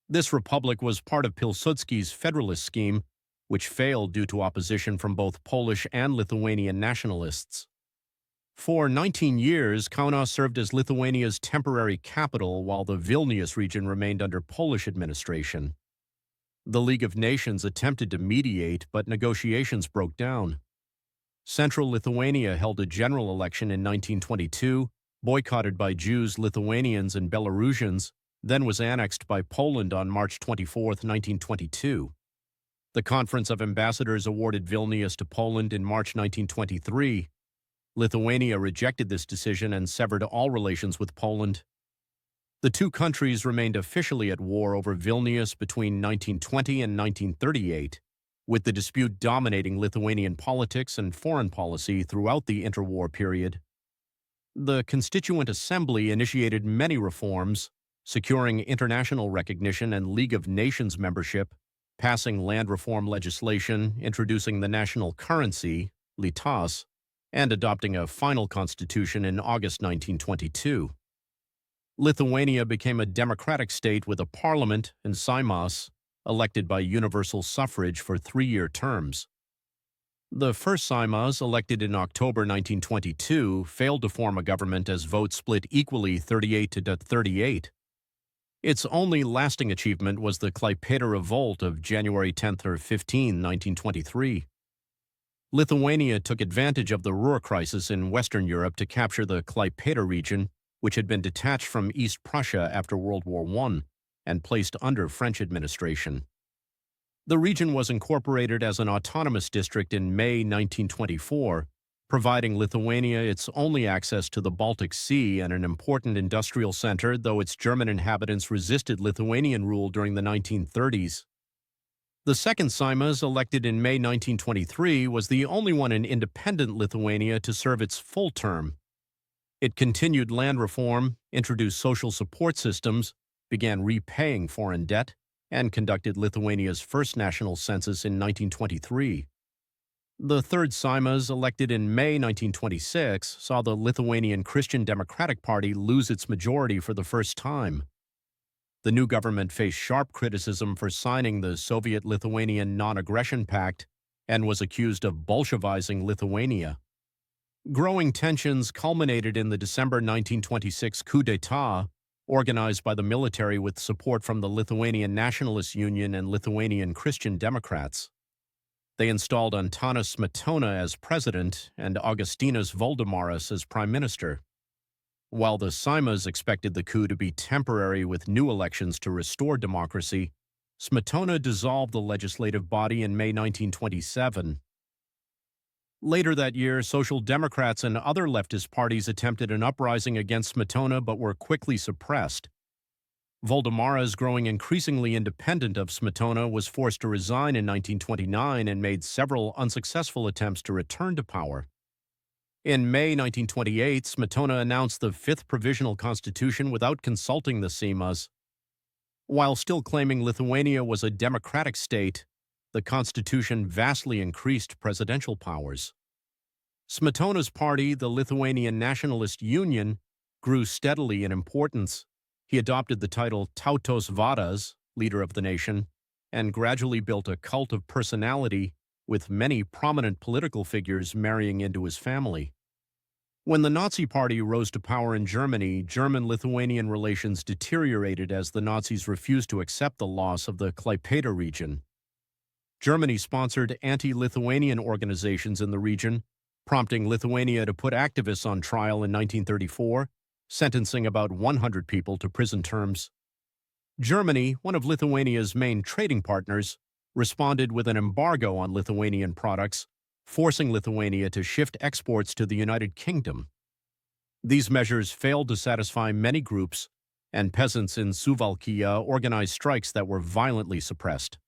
This republic was part of Pilsudski's federalist scheme, which failed due to opposition from both Polish and Lithuanian nationalists. For 19 years, Kaunas served as Lithuania's temporary capital while the Vilnius region remained under Polish administration. The League of Nations attempted to mediate, but negotiations broke down. Central Lithuania held a general election in 1922, boycotted by Jews, Lithuanians, and Belarusians, then was annexed by Poland on March 24, 1922. The Conference of Ambassadors awarded Vilnius to Poland in March 1923. Lithuania rejected this decision and severed all relations with Poland. The two countries remained officially at war over Vilnius between 1920 and 1938, with the dispute dominating Lithuanian politics and foreign policy throughout the interwar period. The Constituent Assembly initiated many reforms, securing international recognition and League of Nations membership, passing land reform legislation, introducing the national currency, litas, and adopting a final constitution in August 1922. Lithuania became a democratic state with a parliament and Seimas, elected by universal suffrage for 3-year terms. The first Seimas, elected in October 1922, failed to form a government as votes split equally 38-38. Its only lasting achievement was the Klaipėda Revolt of January 10 or 15, 1923. Lithuania took advantage of the Ruhr crisis in Western Europe to capture the Klaipėda region, which had been detached from East Prussia after World War I and placed under French administration. The region was incorporated as an autonomous district in May 1924, providing Lithuania its only access to the Baltic Sea and an important industrial center, though its German inhabitants resisted Lithuanian rule during the 1930s. The second Seimas, elected in May 1923, was the only one in independent Lithuania to serve its full term. It continued land reform, introduced social support systems, began repaying foreign debt, and conducted Lithuania's first national census in 1923. The third Seimas, elected in May 1926, saw the Lithuanian Christian Democratic Party lose its majority for the first time. The new government faced sharp criticism for signing the Soviet-Lithuanian Non-Aggression Pact and was accused of Bolshevizing Lithuania. Growing tensions culminated in the December 1926 coup d'etat, organized by the military with support from the Lithuanian Nationalist Union and Lithuanian Christian Democrats. They installed Antanas Smetona as president and Augustinas Voldemaras as prime minister. While the Seimas expected the coup to be temporary with new elections to restore democracy, Smetona dissolved the legislative body in May 1927. Later that year, Social Democrats and other leftist parties attempted an uprising against Smetona but were quickly suppressed. Voldemaras, growing increasingly independent of Smetona, was forced to resign in 1929 and made several unsuccessful attempts to return to power. In May 1928, Smetona announced the Fifth Provisional Constitution without consulting the Seimas. While still claiming Lithuania was a democratic state, the constitution vastly increased presidential powers. Smetona's party, the Lithuanian Nationalist Union, grew steadily in importance. He adopted the title Tautos Vadas, leader of the nation, and gradually built a cult of personality, with many prominent political figures marrying into his family. When the Nazi Party rose to power in Germany, German-Lithuanian relations deteriorated as the Nazis refused to accept the loss of the Klaipėda region. Germany sponsored anti-Lithuanian organizations in the region, prompting Lithuania to put activists on trial in 1934, sentencing about 100 people to prison terms. Germany, one of Lithuania's main trading partners, responded with an embargo on Lithuanian products, forcing Lithuania to shift exports to the United Kingdom. These measures failed to satisfy many groups, and peasants in Suvalkija organized strikes that were violently suppressed.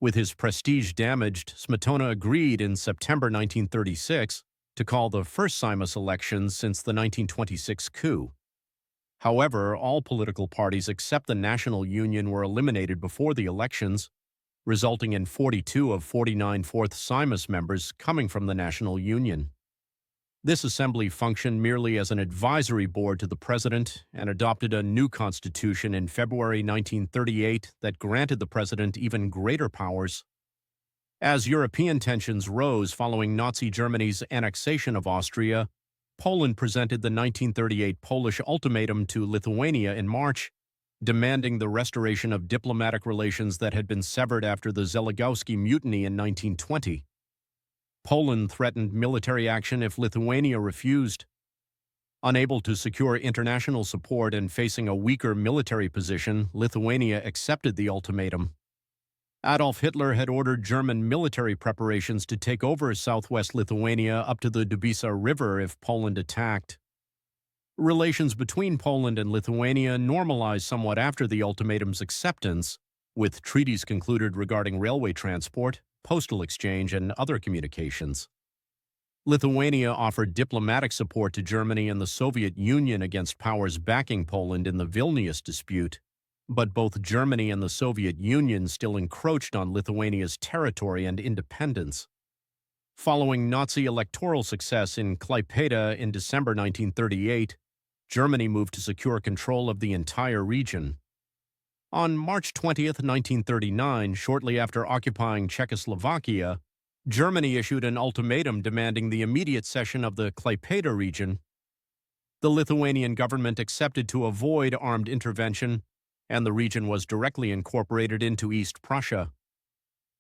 With his prestige damaged, Smetona agreed in September 1936 to call the first Seimas elections since the 1926 coup. However, all political parties except the National Union were eliminated before the elections, resulting in 42 of 49 Fourth Seimas members coming from the National Union. This assembly functioned merely as an advisory board to the president and adopted a new constitution in February 1938 that granted the president even greater powers. As European tensions rose following Nazi Germany's annexation of Austria, Poland presented the 1938 Polish ultimatum to Lithuania in March, demanding the restoration of diplomatic relations that had been severed after the Zeligowski Mutiny in 1920. Poland threatened military action if Lithuania refused. Unable to secure international support and facing a weaker military position, Lithuania accepted the ultimatum. Adolf Hitler had ordered German military preparations to take over southwest Lithuania up to the Dubysa River if Poland attacked. Relations between Poland and Lithuania normalized somewhat after the ultimatum's acceptance, with treaties concluded regarding railway transport, postal exchange, and other communications. Lithuania offered diplomatic support to Germany and the Soviet Union against powers backing Poland in the Vilnius dispute, but both Germany and the Soviet Union still encroached on Lithuania's territory and independence. Following Nazi electoral success in Klaipėda in December 1938, Germany moved to secure control of the entire region. On March 20, 1939, shortly after occupying Czechoslovakia, Germany issued an ultimatum demanding the immediate cession of the Klaipėda region. The Lithuanian government accepted to avoid armed intervention, and the region was directly incorporated into East Prussia.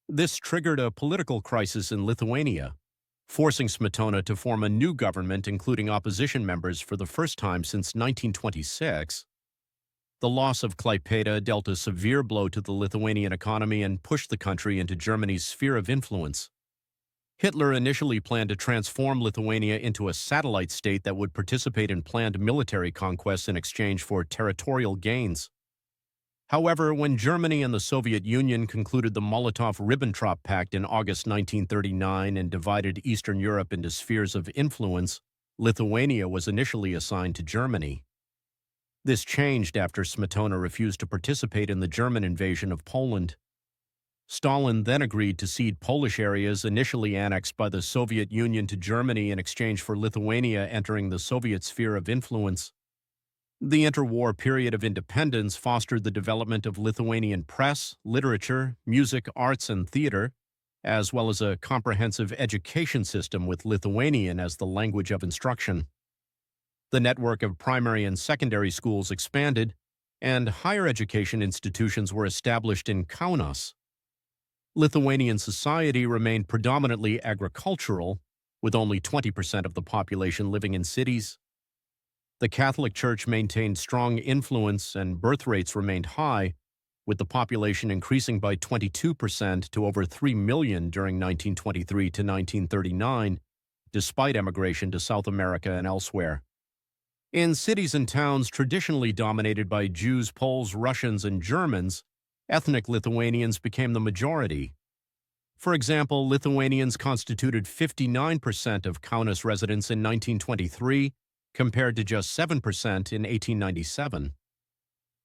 This triggered a political crisis in Lithuania, forcing Smetona to form a new government including opposition members for the first time since 1926. The loss of Klaipėda dealt a severe blow to the Lithuanian economy and pushed the country into Germany's sphere of influence. Hitler initially planned to transform Lithuania into a satellite state that would participate in planned military conquests in exchange for territorial gains. However, when Germany and the Soviet Union concluded the Molotov-Ribbentrop Pact in August 1939 and divided Eastern Europe into spheres of influence, Lithuania was initially assigned to Germany. This changed after Smetona refused to participate in the German invasion of Poland. Stalin then agreed to cede Polish areas initially annexed by the Soviet Union to Germany in exchange for Lithuania entering the Soviet sphere of influence. The interwar period of independence fostered the development of Lithuanian press, literature, music, arts, and theater, as well as a comprehensive education system with Lithuanian as the language of instruction. The network of primary and secondary schools expanded, and higher education institutions were established in Kaunas. Lithuanian society remained predominantly agricultural, with only 20% of the population living in cities. The Catholic Church maintained strong influence and birth rates remained high, with the population increasing by 22% to over 3 million during 1923 to 1939, despite emigration to South America and elsewhere. In cities and towns traditionally dominated by Jews, Poles, Russians, and Germans, ethnic Lithuanians became the majority. For example, Lithuanians constituted 59% of Kaunas residents in 1923, compared to just 7% in 1897.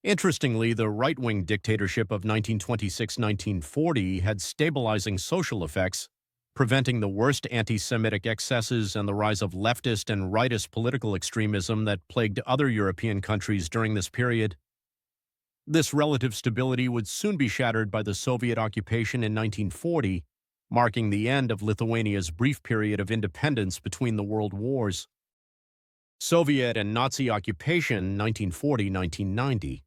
Interestingly, the right-wing dictatorship of 1926-1940 had stabilizing social effects, preventing the worst anti-Semitic excesses and the rise of leftist and rightist political extremism that plagued other European countries during this period. This relative stability would soon be shattered by the Soviet occupation in 1940, marking the end of Lithuania's brief period of independence between the world wars. Soviet and Nazi occupation 1940-1990.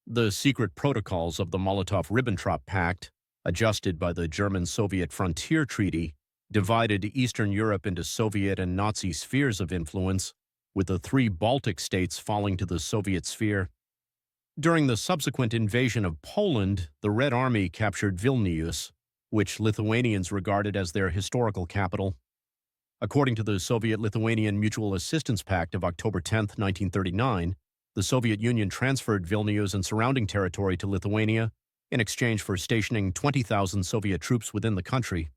The secret protocols of the Molotov-Ribbentrop Pact, adjusted by the German-Soviet Frontier Treaty, divided Eastern Europe into Soviet and Nazi spheres of influence, with the 3 Baltic states falling to the Soviet sphere. During the subsequent invasion of Poland, the Red Army captured Vilnius, which Lithuanians regarded as their historical capital. According to the Soviet-Lithuanian Mutual Assistance Pact of October 10, 1939, the Soviet Union transferred Vilnius and surrounding territory to Lithuania in exchange for stationing 20,000 Soviet troops within the country.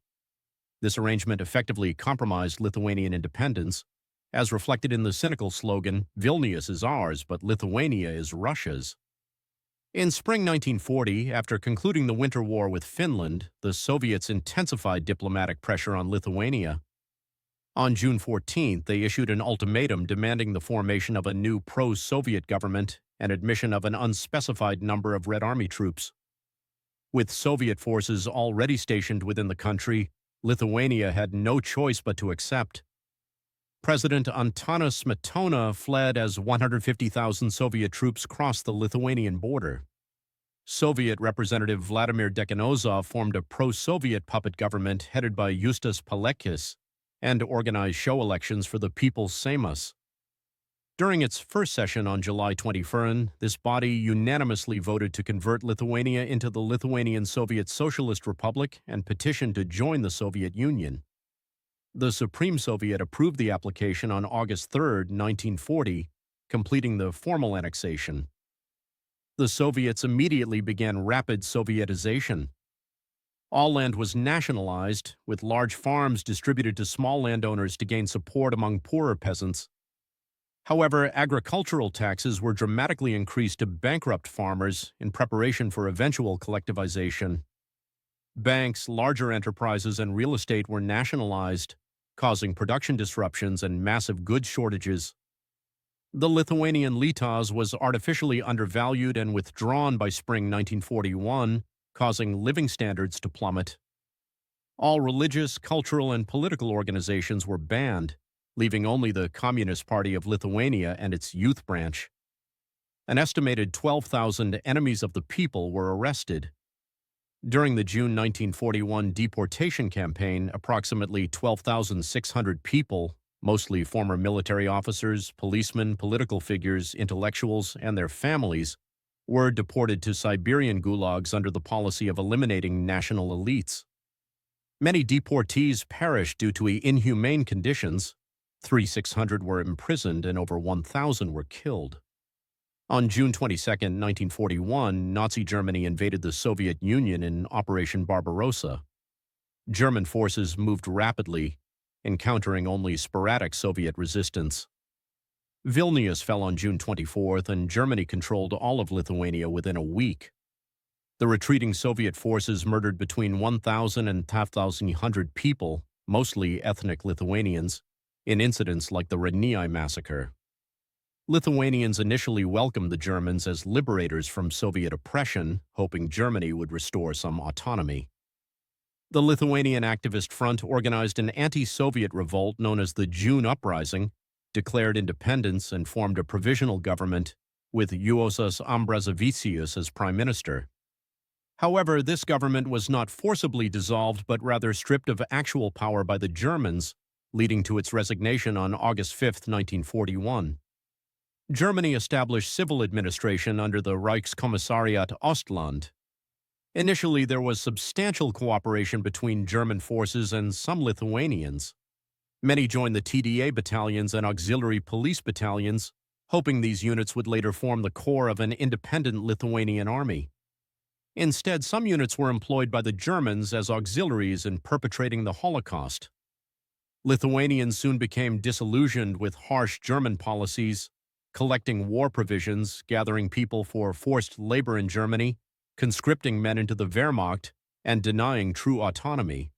This arrangement effectively compromised Lithuanian independence, as reflected in the cynical slogan, "Vilnius is ours, but Lithuania is Russia's." In spring 1940, after concluding the Winter War with Finland, the Soviets intensified diplomatic pressure on Lithuania. On June 14th, they issued an ultimatum demanding the formation of a new pro-Soviet government and admission of an unspecified number of Red Army troops. With Soviet forces already stationed within the country, Lithuania had no choice but to accept. President Antanas Smetona fled as 150,000 Soviet troops crossed the Lithuanian border. Soviet Representative Vladimir Dekanozov formed a pro-Soviet puppet government headed by Justas Paleckis and organized show elections for the People's Seimas. During its first session on July 21, this body unanimously voted to convert Lithuania into the Lithuanian Soviet Socialist Republic and petitioned to join the Soviet Union. The Supreme Soviet approved the application on August 3, 1940, completing the formal annexation. The Soviets immediately began rapid Sovietization. All land was nationalized, with large farms distributed to small landowners to gain support among poorer peasants. However, agricultural taxes were dramatically increased to bankrupt farmers in preparation for eventual collectivization. Banks, larger enterprises, and real estate were nationalized, causing production disruptions and massive goods shortages. The Lithuanian litas was artificially undervalued and withdrawn by spring 1941, causing living standards to plummet. All religious, cultural, and political organizations were banned, leaving only the Communist Party of Lithuania and its youth branch. An estimated 12,000 enemies of the people were arrested. During the June 1941 deportation campaign, approximately 12,600 people, mostly former military officers, policemen, political figures, intellectuals, and their families, were deported to Siberian gulags under the policy of eliminating national elites. Many deportees perished due to inhumane conditions. 3,600 were imprisoned and over 1,000 were killed. On June 22, 1941, Nazi Germany invaded the Soviet Union in Operation Barbarossa. German forces moved rapidly, encountering only sporadic Soviet resistance. Vilnius fell on June 24th, and Germany controlled all of Lithuania within a week. The retreating Soviet forces murdered between 1,000 and 1,500 people, mostly ethnic Lithuanians, in incidents like the Renyi massacre. Lithuanians initially welcomed the Germans as liberators from Soviet oppression, hoping Germany would restore some autonomy. The Lithuanian Activist Front organized an anti-Soviet revolt known as the June Uprising, declared independence, and formed a provisional government with Juozas Ambrazevičius as prime minister. However, this government was not forcibly dissolved but rather stripped of actual power by the Germans, leading to its resignation on August 5, 1941. Germany established civil administration under the Reichskommissariat Ostland. Initially, there was substantial cooperation between German forces and some Lithuanians. Many joined the TDA battalions and auxiliary police battalions, hoping these units would later form the core of an independent Lithuanian army. Instead, some units were employed by the Germans as auxiliaries in perpetrating the Holocaust. Lithuanians soon became disillusioned with harsh German policies, collecting war provisions, gathering people for forced labor in Germany, conscripting men into the Wehrmacht, and denying true autonomy.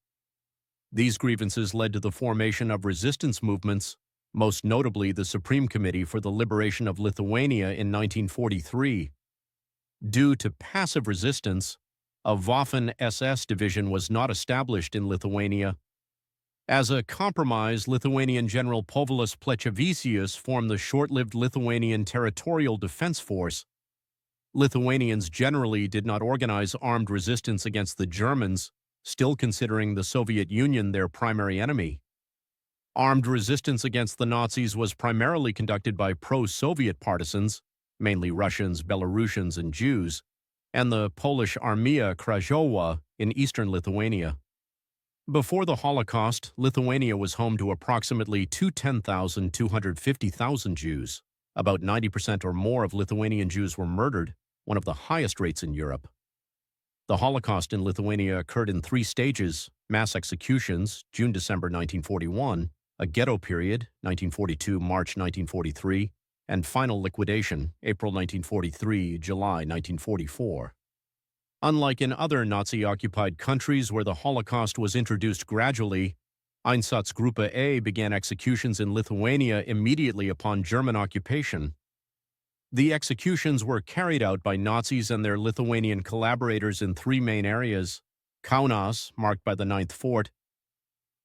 These grievances led to the formation of resistance movements, most notably the Supreme Committee for the Liberation of Lithuania in 1943. Due to passive resistance, a Waffen-SS division was not established in Lithuania. As a compromise, Lithuanian General Povilas Plechavičius formed the short-lived Lithuanian Territorial Defense Force. Lithuanians generally did not organize armed resistance against the Germans, still considering the Soviet Union their primary enemy. Armed resistance against the Nazis was primarily conducted by pro-Soviet partisans, mainly Russians, Belarusians, and Jews, and the Polish Armia Krajowa in eastern Lithuania. Before the Holocaust, Lithuania was home to approximately 210,250,000 Jews. About 90% or more of Lithuanian Jews were murdered, one of the highest rates in Europe. The Holocaust in Lithuania occurred in 3 stages: mass executions, June-December 1941, a ghetto period, 1942-March 1943, and final liquidation, April 1943, July 1944. Unlike in other Nazi-occupied countries where the Holocaust was introduced gradually, Einsatzgruppe A began executions in Lithuania immediately upon German occupation. The executions were carried out by Nazis and their Lithuanian collaborators in three main areas: Kaunas, marked by the Ninth Fort,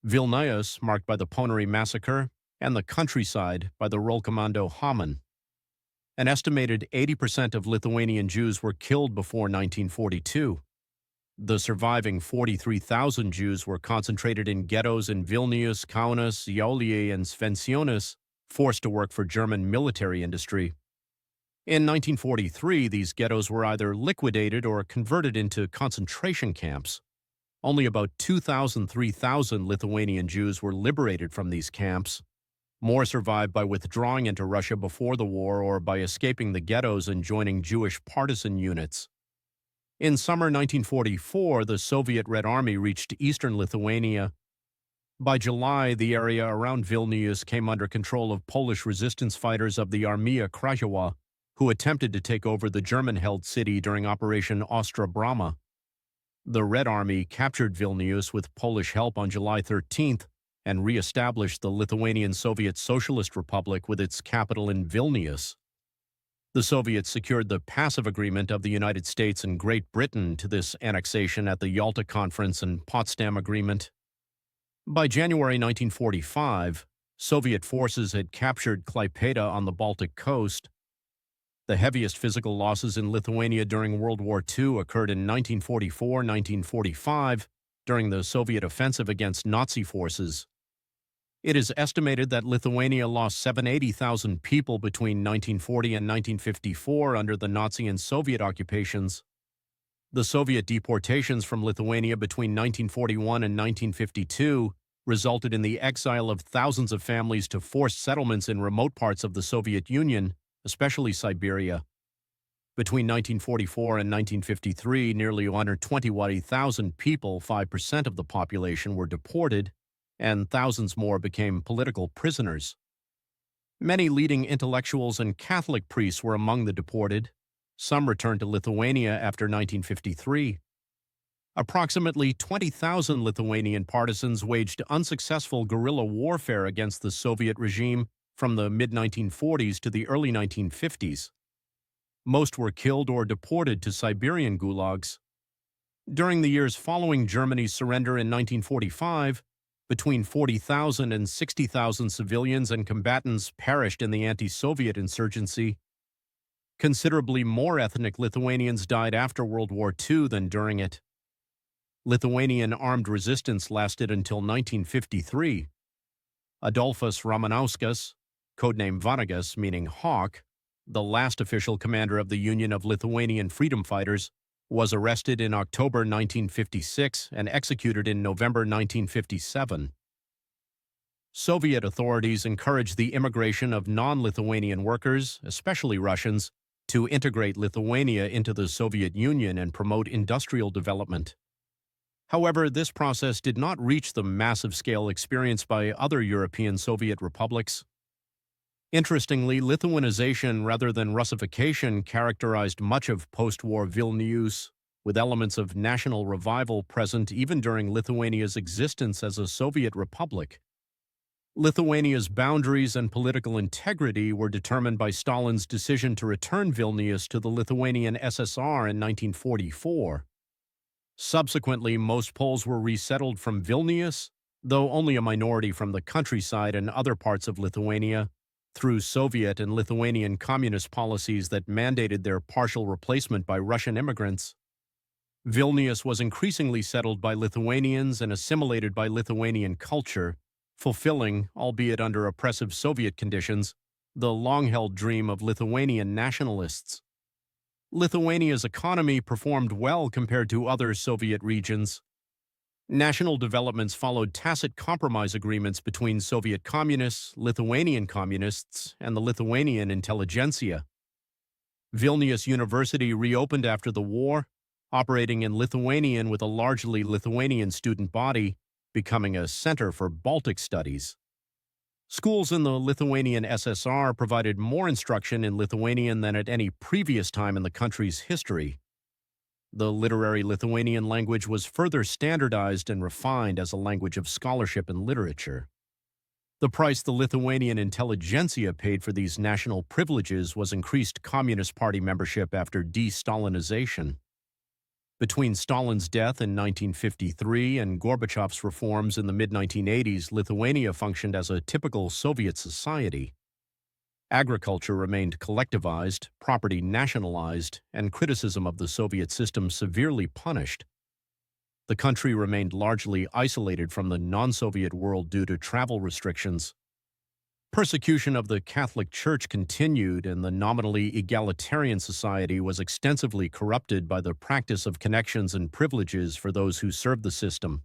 Vilnius, marked by the Ponary Massacre, and the countryside by the Rollkommando Hamann. An estimated 80% of Lithuanian Jews were killed before 1942. The surviving 43,000 Jews were concentrated in ghettos in Vilnius, Kaunas, Jauliai, and Svencionis, forced to work for German military industry. In 1943, these ghettos were either liquidated or converted into concentration camps. Only about 3,000 Lithuanian Jews were liberated from these camps. More survived by withdrawing into Russia before the war or by escaping the ghettos and joining Jewish partisan units. In summer 1944, the Soviet Red Army reached eastern Lithuania. By July, the area around Vilnius came under control of Polish resistance fighters of the Armia Krajowa, who attempted to take over the German-held city during Operation Ostra Brama. The Red Army captured Vilnius with Polish help on July 13th and re-established the Lithuanian Soviet Socialist Republic with its capital in Vilnius. The Soviets secured the passive agreement of the United States and Great Britain to this annexation at the Yalta Conference and Potsdam Agreement. By January 1945, Soviet forces had captured Klaipėda on the Baltic coast. The heaviest physical losses in Lithuania during World War II occurred in 1944-1945 during the Soviet offensive against Nazi forces. It is estimated that Lithuania lost 780,000 people between 1940 and 1954 under the Nazi and Soviet occupations. The Soviet deportations from Lithuania between 1941 and 1952 resulted in the exile of thousands of families to forced settlements in remote parts of the Soviet Union, especially Siberia. Between 1944 and 1953, nearly 120,000 people, 5% of the population, were deported, and thousands more became political prisoners. Many leading intellectuals and Catholic priests were among the deported. Some returned to Lithuania after 1953. Approximately 20,000 Lithuanian partisans waged unsuccessful guerrilla warfare against the Soviet regime from the mid-1940s to the early 1950s. Most were killed or deported to Siberian gulags. During the years following Germany's surrender in 1945, between 40,000 and 60,000 civilians and combatants perished in the anti-Soviet insurgency. Considerably more ethnic Lithuanians died after World War II than during it. Lithuanian armed resistance lasted until 1953. Adolfas Ramanauskas, codename Vanagas meaning hawk, the last official commander of the Union of Lithuanian Freedom Fighters, was arrested in October 1956 and executed in November 1957. Soviet authorities encouraged the immigration of non-Lithuanian workers, especially Russians, to integrate Lithuania into the Soviet Union and promote industrial development. However, this process did not reach the massive scale experienced by other European Soviet republics. Interestingly, Lithuanization rather than Russification characterized much of post-war Vilnius, with elements of national revival present even during Lithuania's existence as a Soviet republic. Lithuania's boundaries and political integrity were determined by Stalin's decision to return Vilnius to the Lithuanian SSR in 1944. Subsequently, most Poles were resettled from Vilnius, though only a minority from the countryside and other parts of Lithuania, through Soviet and Lithuanian communist policies that mandated their partial replacement by Russian immigrants. Vilnius was increasingly settled by Lithuanians and assimilated by Lithuanian culture, fulfilling, albeit under oppressive Soviet conditions, the long-held dream of Lithuanian nationalists. Lithuania's economy performed well compared to other Soviet regions. National developments followed tacit compromise agreements between Soviet communists, Lithuanian communists, and the Lithuanian intelligentsia. Vilnius University reopened after the war, operating in Lithuanian with a largely Lithuanian student body, becoming a center for Baltic studies. Schools in the Lithuanian SSR provided more instruction in Lithuanian than at any previous time in the country's history. The literary Lithuanian language was further standardized and refined as a language of scholarship and literature. The price the Lithuanian intelligentsia paid for these national privileges was increased Communist Party membership after de-Stalinization. Between Stalin's death in 1953 and Gorbachev's reforms in the mid-1980s, Lithuania functioned as a typical Soviet society. Agriculture remained collectivized, property nationalized, and criticism of the Soviet system severely punished. The country remained largely isolated from the non-Soviet world due to travel restrictions. Persecution of the Catholic Church continued, and the nominally egalitarian society was extensively corrupted by the practice of connections and privileges for those who served the system.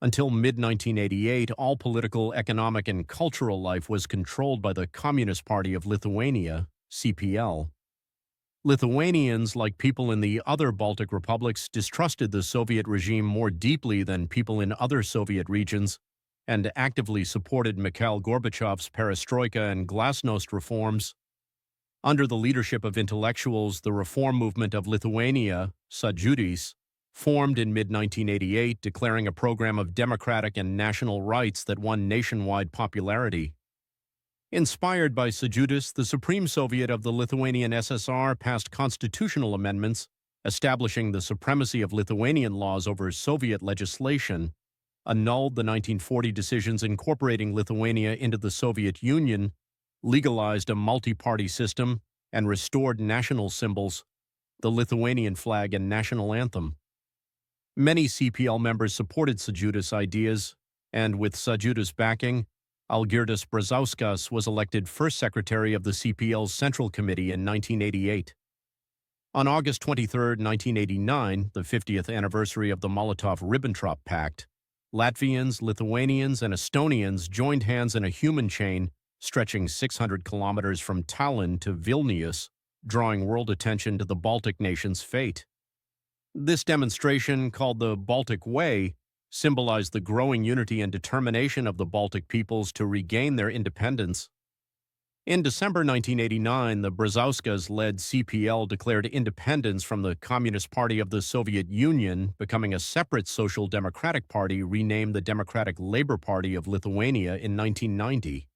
Until mid-1988, all political, economic, and cultural life was controlled by the Communist Party of Lithuania, CPL. Lithuanians, like people in the other Baltic republics, distrusted the Soviet regime more deeply than people in other Soviet regions, and actively supported Mikhail Gorbachev's perestroika and glasnost reforms. Under the leadership of intellectuals, the reform movement of Lithuania, Sąjūdis, formed in mid-1988, declaring a program of democratic and national rights that won nationwide popularity. Inspired by Sąjūdis, the Supreme Soviet of the Lithuanian SSR passed constitutional amendments establishing the supremacy of Lithuanian laws over Soviet legislation, annulled the 1940 decisions incorporating Lithuania into the Soviet Union, legalized a multi-party system, and restored national symbols, the Lithuanian flag and national anthem. Many CPL members supported Sąjūdis ideas, and with Sąjūdis backing, Algirdas Brazauskas was elected first secretary of the CPL's Central Committee in 1988. On August 23, 1989, the 50th anniversary of the Molotov-Ribbentrop Pact, Latvians, Lithuanians, and Estonians joined hands in a human chain stretching 600 kilometers from Tallinn to Vilnius, drawing world attention to the Baltic nations' fate. This demonstration, called the Baltic Way, symbolized the growing unity and determination of the Baltic peoples to regain their independence. In December 1989, the Brazauskas-led CPL declared independence from the Communist Party of the Soviet Union, becoming a separate social democratic party renamed the Democratic Labour Party of Lithuania in 1990.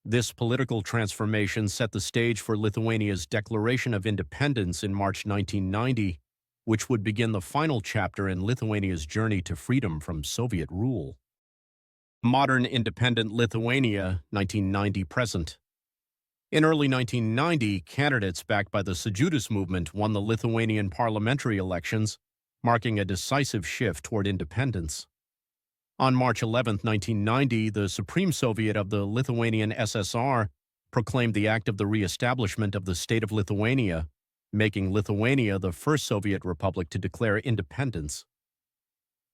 This political transformation set the stage for Lithuania's declaration of independence in March 1990, which would begin the final chapter in Lithuania's journey to freedom from Soviet rule. Modern independent Lithuania, 1990-present. In early 1990, candidates backed by the Sąjūdis movement won the Lithuanian parliamentary elections, marking a decisive shift toward independence. On March 11, 1990, the Supreme Soviet of the Lithuanian SSR proclaimed the act of the re-establishment of the state of Lithuania, making Lithuania the first Soviet republic to declare independence.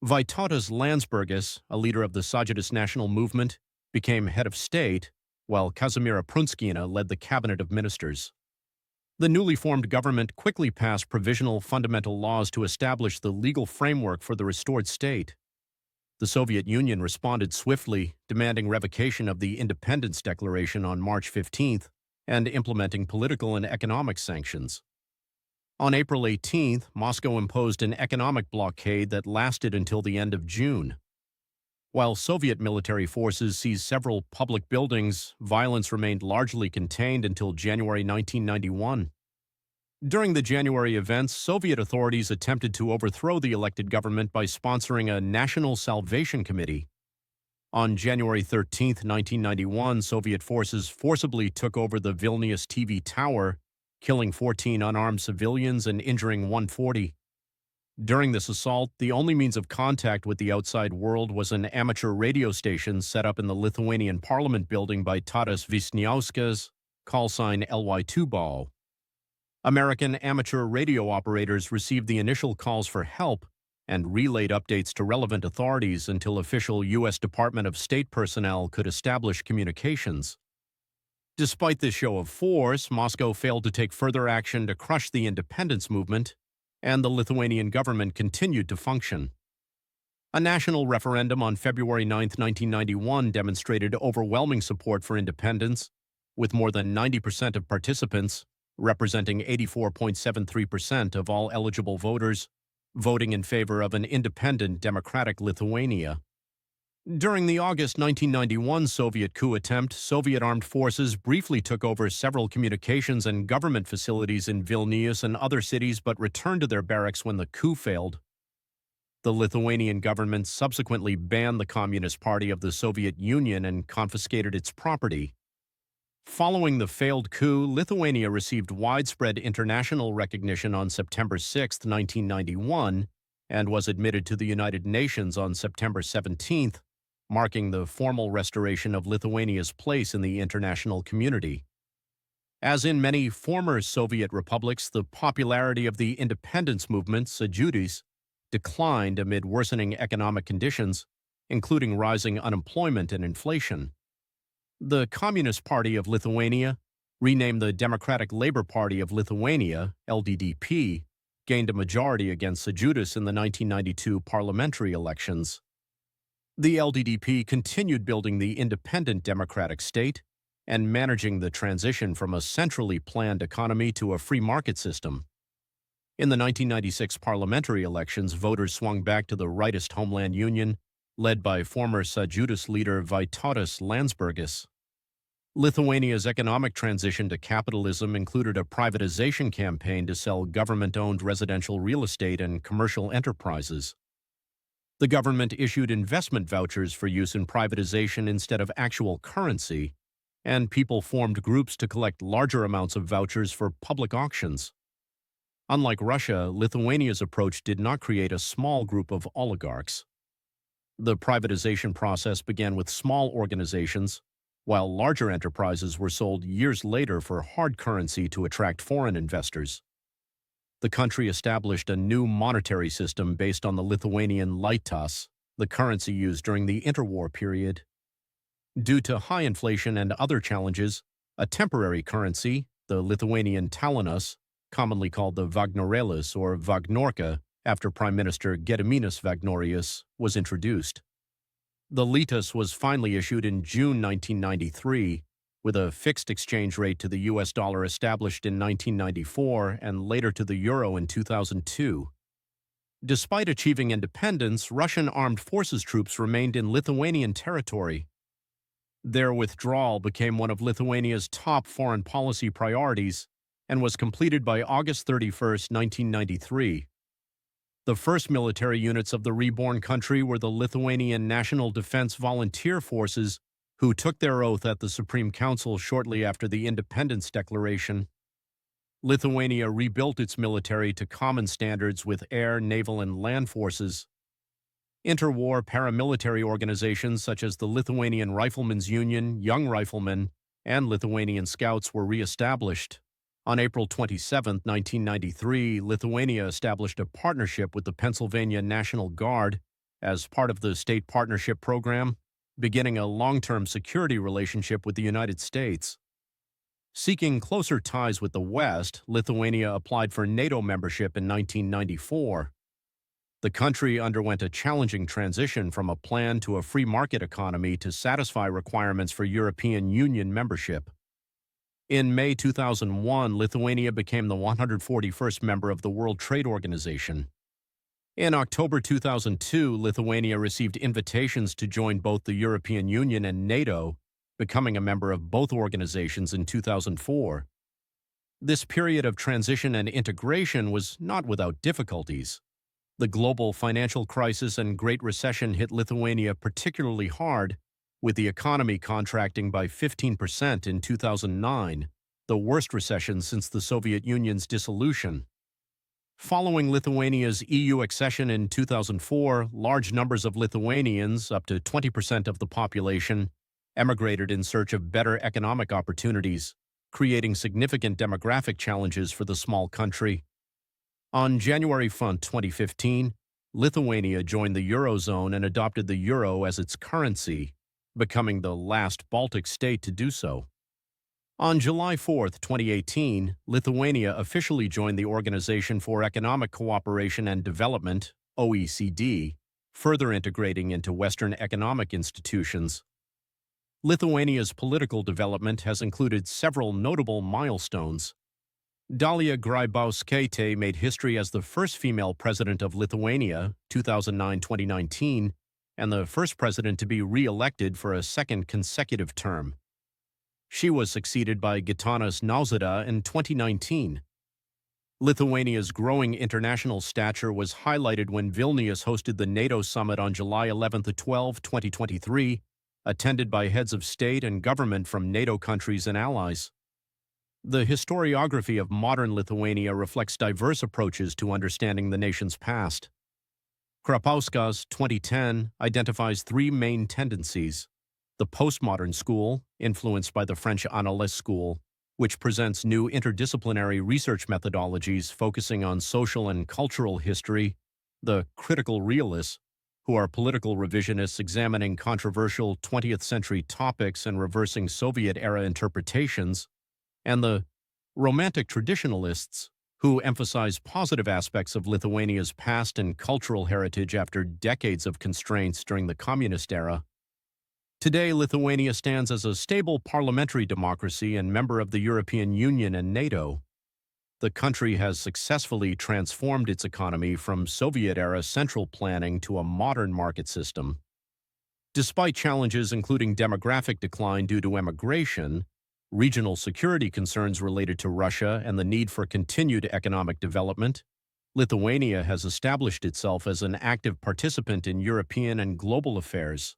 Vytautas Landsbergis, a leader of the Sąjūdis national movement, became head of state, while Kazimiera Prunskiene led the cabinet of ministers. The newly formed government quickly passed provisional fundamental laws to establish the legal framework for the restored state. The Soviet Union responded swiftly, demanding revocation of the Independence Declaration on March 15th and implementing political and economic sanctions. On April 18th, Moscow imposed an economic blockade that lasted until the end of June. While Soviet military forces seized several public buildings, violence remained largely contained until January 1991. During the January events, Soviet authorities attempted to overthrow the elected government by sponsoring a National Salvation Committee. On January 13, 1991, Soviet forces forcibly took over the Vilnius TV tower, killing 14 unarmed civilians and injuring 140. During this assault, the only means of contact with the outside world was an amateur radio station set up in the Lithuanian Parliament building by Tadas Vyšniauskas, call sign LY2BAU. American amateur radio operators received the initial calls for help and relayed updates to relevant authorities until official U.S. Department of State personnel could establish communications. Despite this show of force, Moscow failed to take further action to crush the independence movement, and the Lithuanian government continued to function. A national referendum on February 9, 1991 demonstrated overwhelming support for independence, with more than 90% of participants, representing 84.73% of all eligible voters, voting in favor of an independent democratic Lithuania. During the August 1991 Soviet coup attempt, Soviet armed forces briefly took over several communications and government facilities in Vilnius and other cities but returned to their barracks when the coup failed. The Lithuanian government subsequently banned the Communist Party of the Soviet Union and confiscated its property. Following the failed coup, Lithuania received widespread international recognition on September 6, 1991, and was admitted to the United Nations on September 17, marking the formal restoration of Lithuania's place in the international community. As in many former Soviet republics, the popularity of the independence movement, Sąjūdis, declined amid worsening economic conditions, including rising unemployment and inflation. The Communist Party of Lithuania, renamed the Democratic Labour Party of Lithuania, LDDP, gained a majority against Sąjūdis in the 1992 parliamentary elections. The LDDP continued building the independent democratic state and managing the transition from a centrally planned economy to a free market system. In the 1996 parliamentary elections, voters swung back to the rightist Homeland Union, led by former Sąjūdis leader Vytautas Landsbergis. Lithuania's economic transition to capitalism included a privatization campaign to sell government-owned residential real estate and commercial enterprises. The government issued investment vouchers for use in privatization instead of actual currency, and people formed groups to collect larger amounts of vouchers for public auctions. Unlike Russia, Lithuania's approach did not create a small group of oligarchs. The privatization process began with small organizations, while larger enterprises were sold years later for hard currency to attract foreign investors. The country established a new monetary system based on the Lithuanian litas, the currency used during the interwar period. Due to high inflation and other challenges, a temporary currency, the Lithuanian talinas, commonly called the Vagnorelis or Vagnorka, after Prime Minister Gediminas Vagnorius, was introduced. The litas was finally issued in June 1993, with a fixed exchange rate to the US dollar established in 1994 and later to the euro in 2002. Despite achieving independence, Russian armed forces troops remained in Lithuanian territory. Their withdrawal became one of Lithuania's top foreign policy priorities and was completed by August 31, 1993. The first military units of the reborn country were the Lithuanian National Defense Volunteer Forces, who took their oath at the Supreme Council shortly after the independence declaration. Lithuania rebuilt its military to common standards with air, naval, and land forces. Interwar paramilitary organizations such as the Lithuanian Riflemen's Union, Young Riflemen, and Lithuanian Scouts were re-established. On April 27, 1993, Lithuania established a partnership with the Pennsylvania National Guard as part of the State Partnership Program, beginning a long-term security relationship with the United States. Seeking closer ties with the West, Lithuania applied for NATO membership in 1994. The country underwent a challenging transition from a plan to a free market economy to satisfy requirements for European Union membership. In May 2001, Lithuania became the 141st member of the World Trade Organization. In October 2002, Lithuania received invitations to join both the European Union and NATO, becoming a member of both organizations in 2004. This period of transition and integration was not without difficulties. The global financial crisis and Great Recession hit Lithuania particularly hard, with the economy contracting by 15% in 2009, the worst recession since the Soviet Union's dissolution. Following Lithuania's EU accession in 2004, large numbers of Lithuanians, up to 20% of the population, emigrated in search of better economic opportunities, creating significant demographic challenges for the small country. On January 1, 2015, Lithuania joined the Eurozone and adopted the euro as its currency, becoming the last Baltic state to do so. On July 4, 2018, Lithuania officially joined the Organization for Economic Cooperation and Development, OECD, further integrating into Western economic institutions. Lithuania's political development has included several notable milestones. Dalia Grybauskaitė made history as the first female president of Lithuania, 2009-2019, and the first president to be re-elected for a second consecutive term. She was succeeded by Gitanas Nausėda in 2019. Lithuania's growing international stature was highlighted when Vilnius hosted the NATO summit on July 11-12, 2023, attended by heads of state and government from NATO countries and allies. The historiography of modern Lithuania reflects diverse approaches to understanding the nation's past. Krapauskas, 2010, identifies three main tendencies: the postmodern school, influenced by the French Annales school, which presents new interdisciplinary research methodologies focusing on social and cultural history; the critical realists, who are political revisionists examining controversial 20th-century topics and reversing Soviet-era interpretations; and the romantic traditionalists, who emphasize positive aspects of Lithuania's past and cultural heritage after decades of constraints during the communist era. Today, Lithuania stands as a stable parliamentary democracy and member of the European Union and NATO. The country has successfully transformed its economy from Soviet-era central planning to a modern market system. Despite challenges including demographic decline due to emigration, regional security concerns related to Russia, and the need for continued economic development, Lithuania has established itself as an active participant in European and global affairs.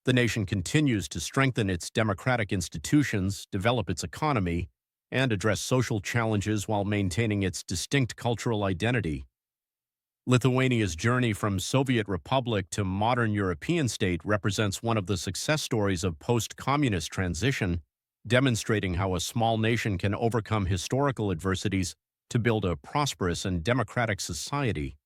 The nation continues to strengthen its democratic institutions, develop its economy, and address social challenges while maintaining its distinct cultural identity. Lithuania's journey from Soviet republic to modern European state represents one of the success stories of post-communist transition, demonstrating how a small nation can overcome historical adversities to build a prosperous and democratic society.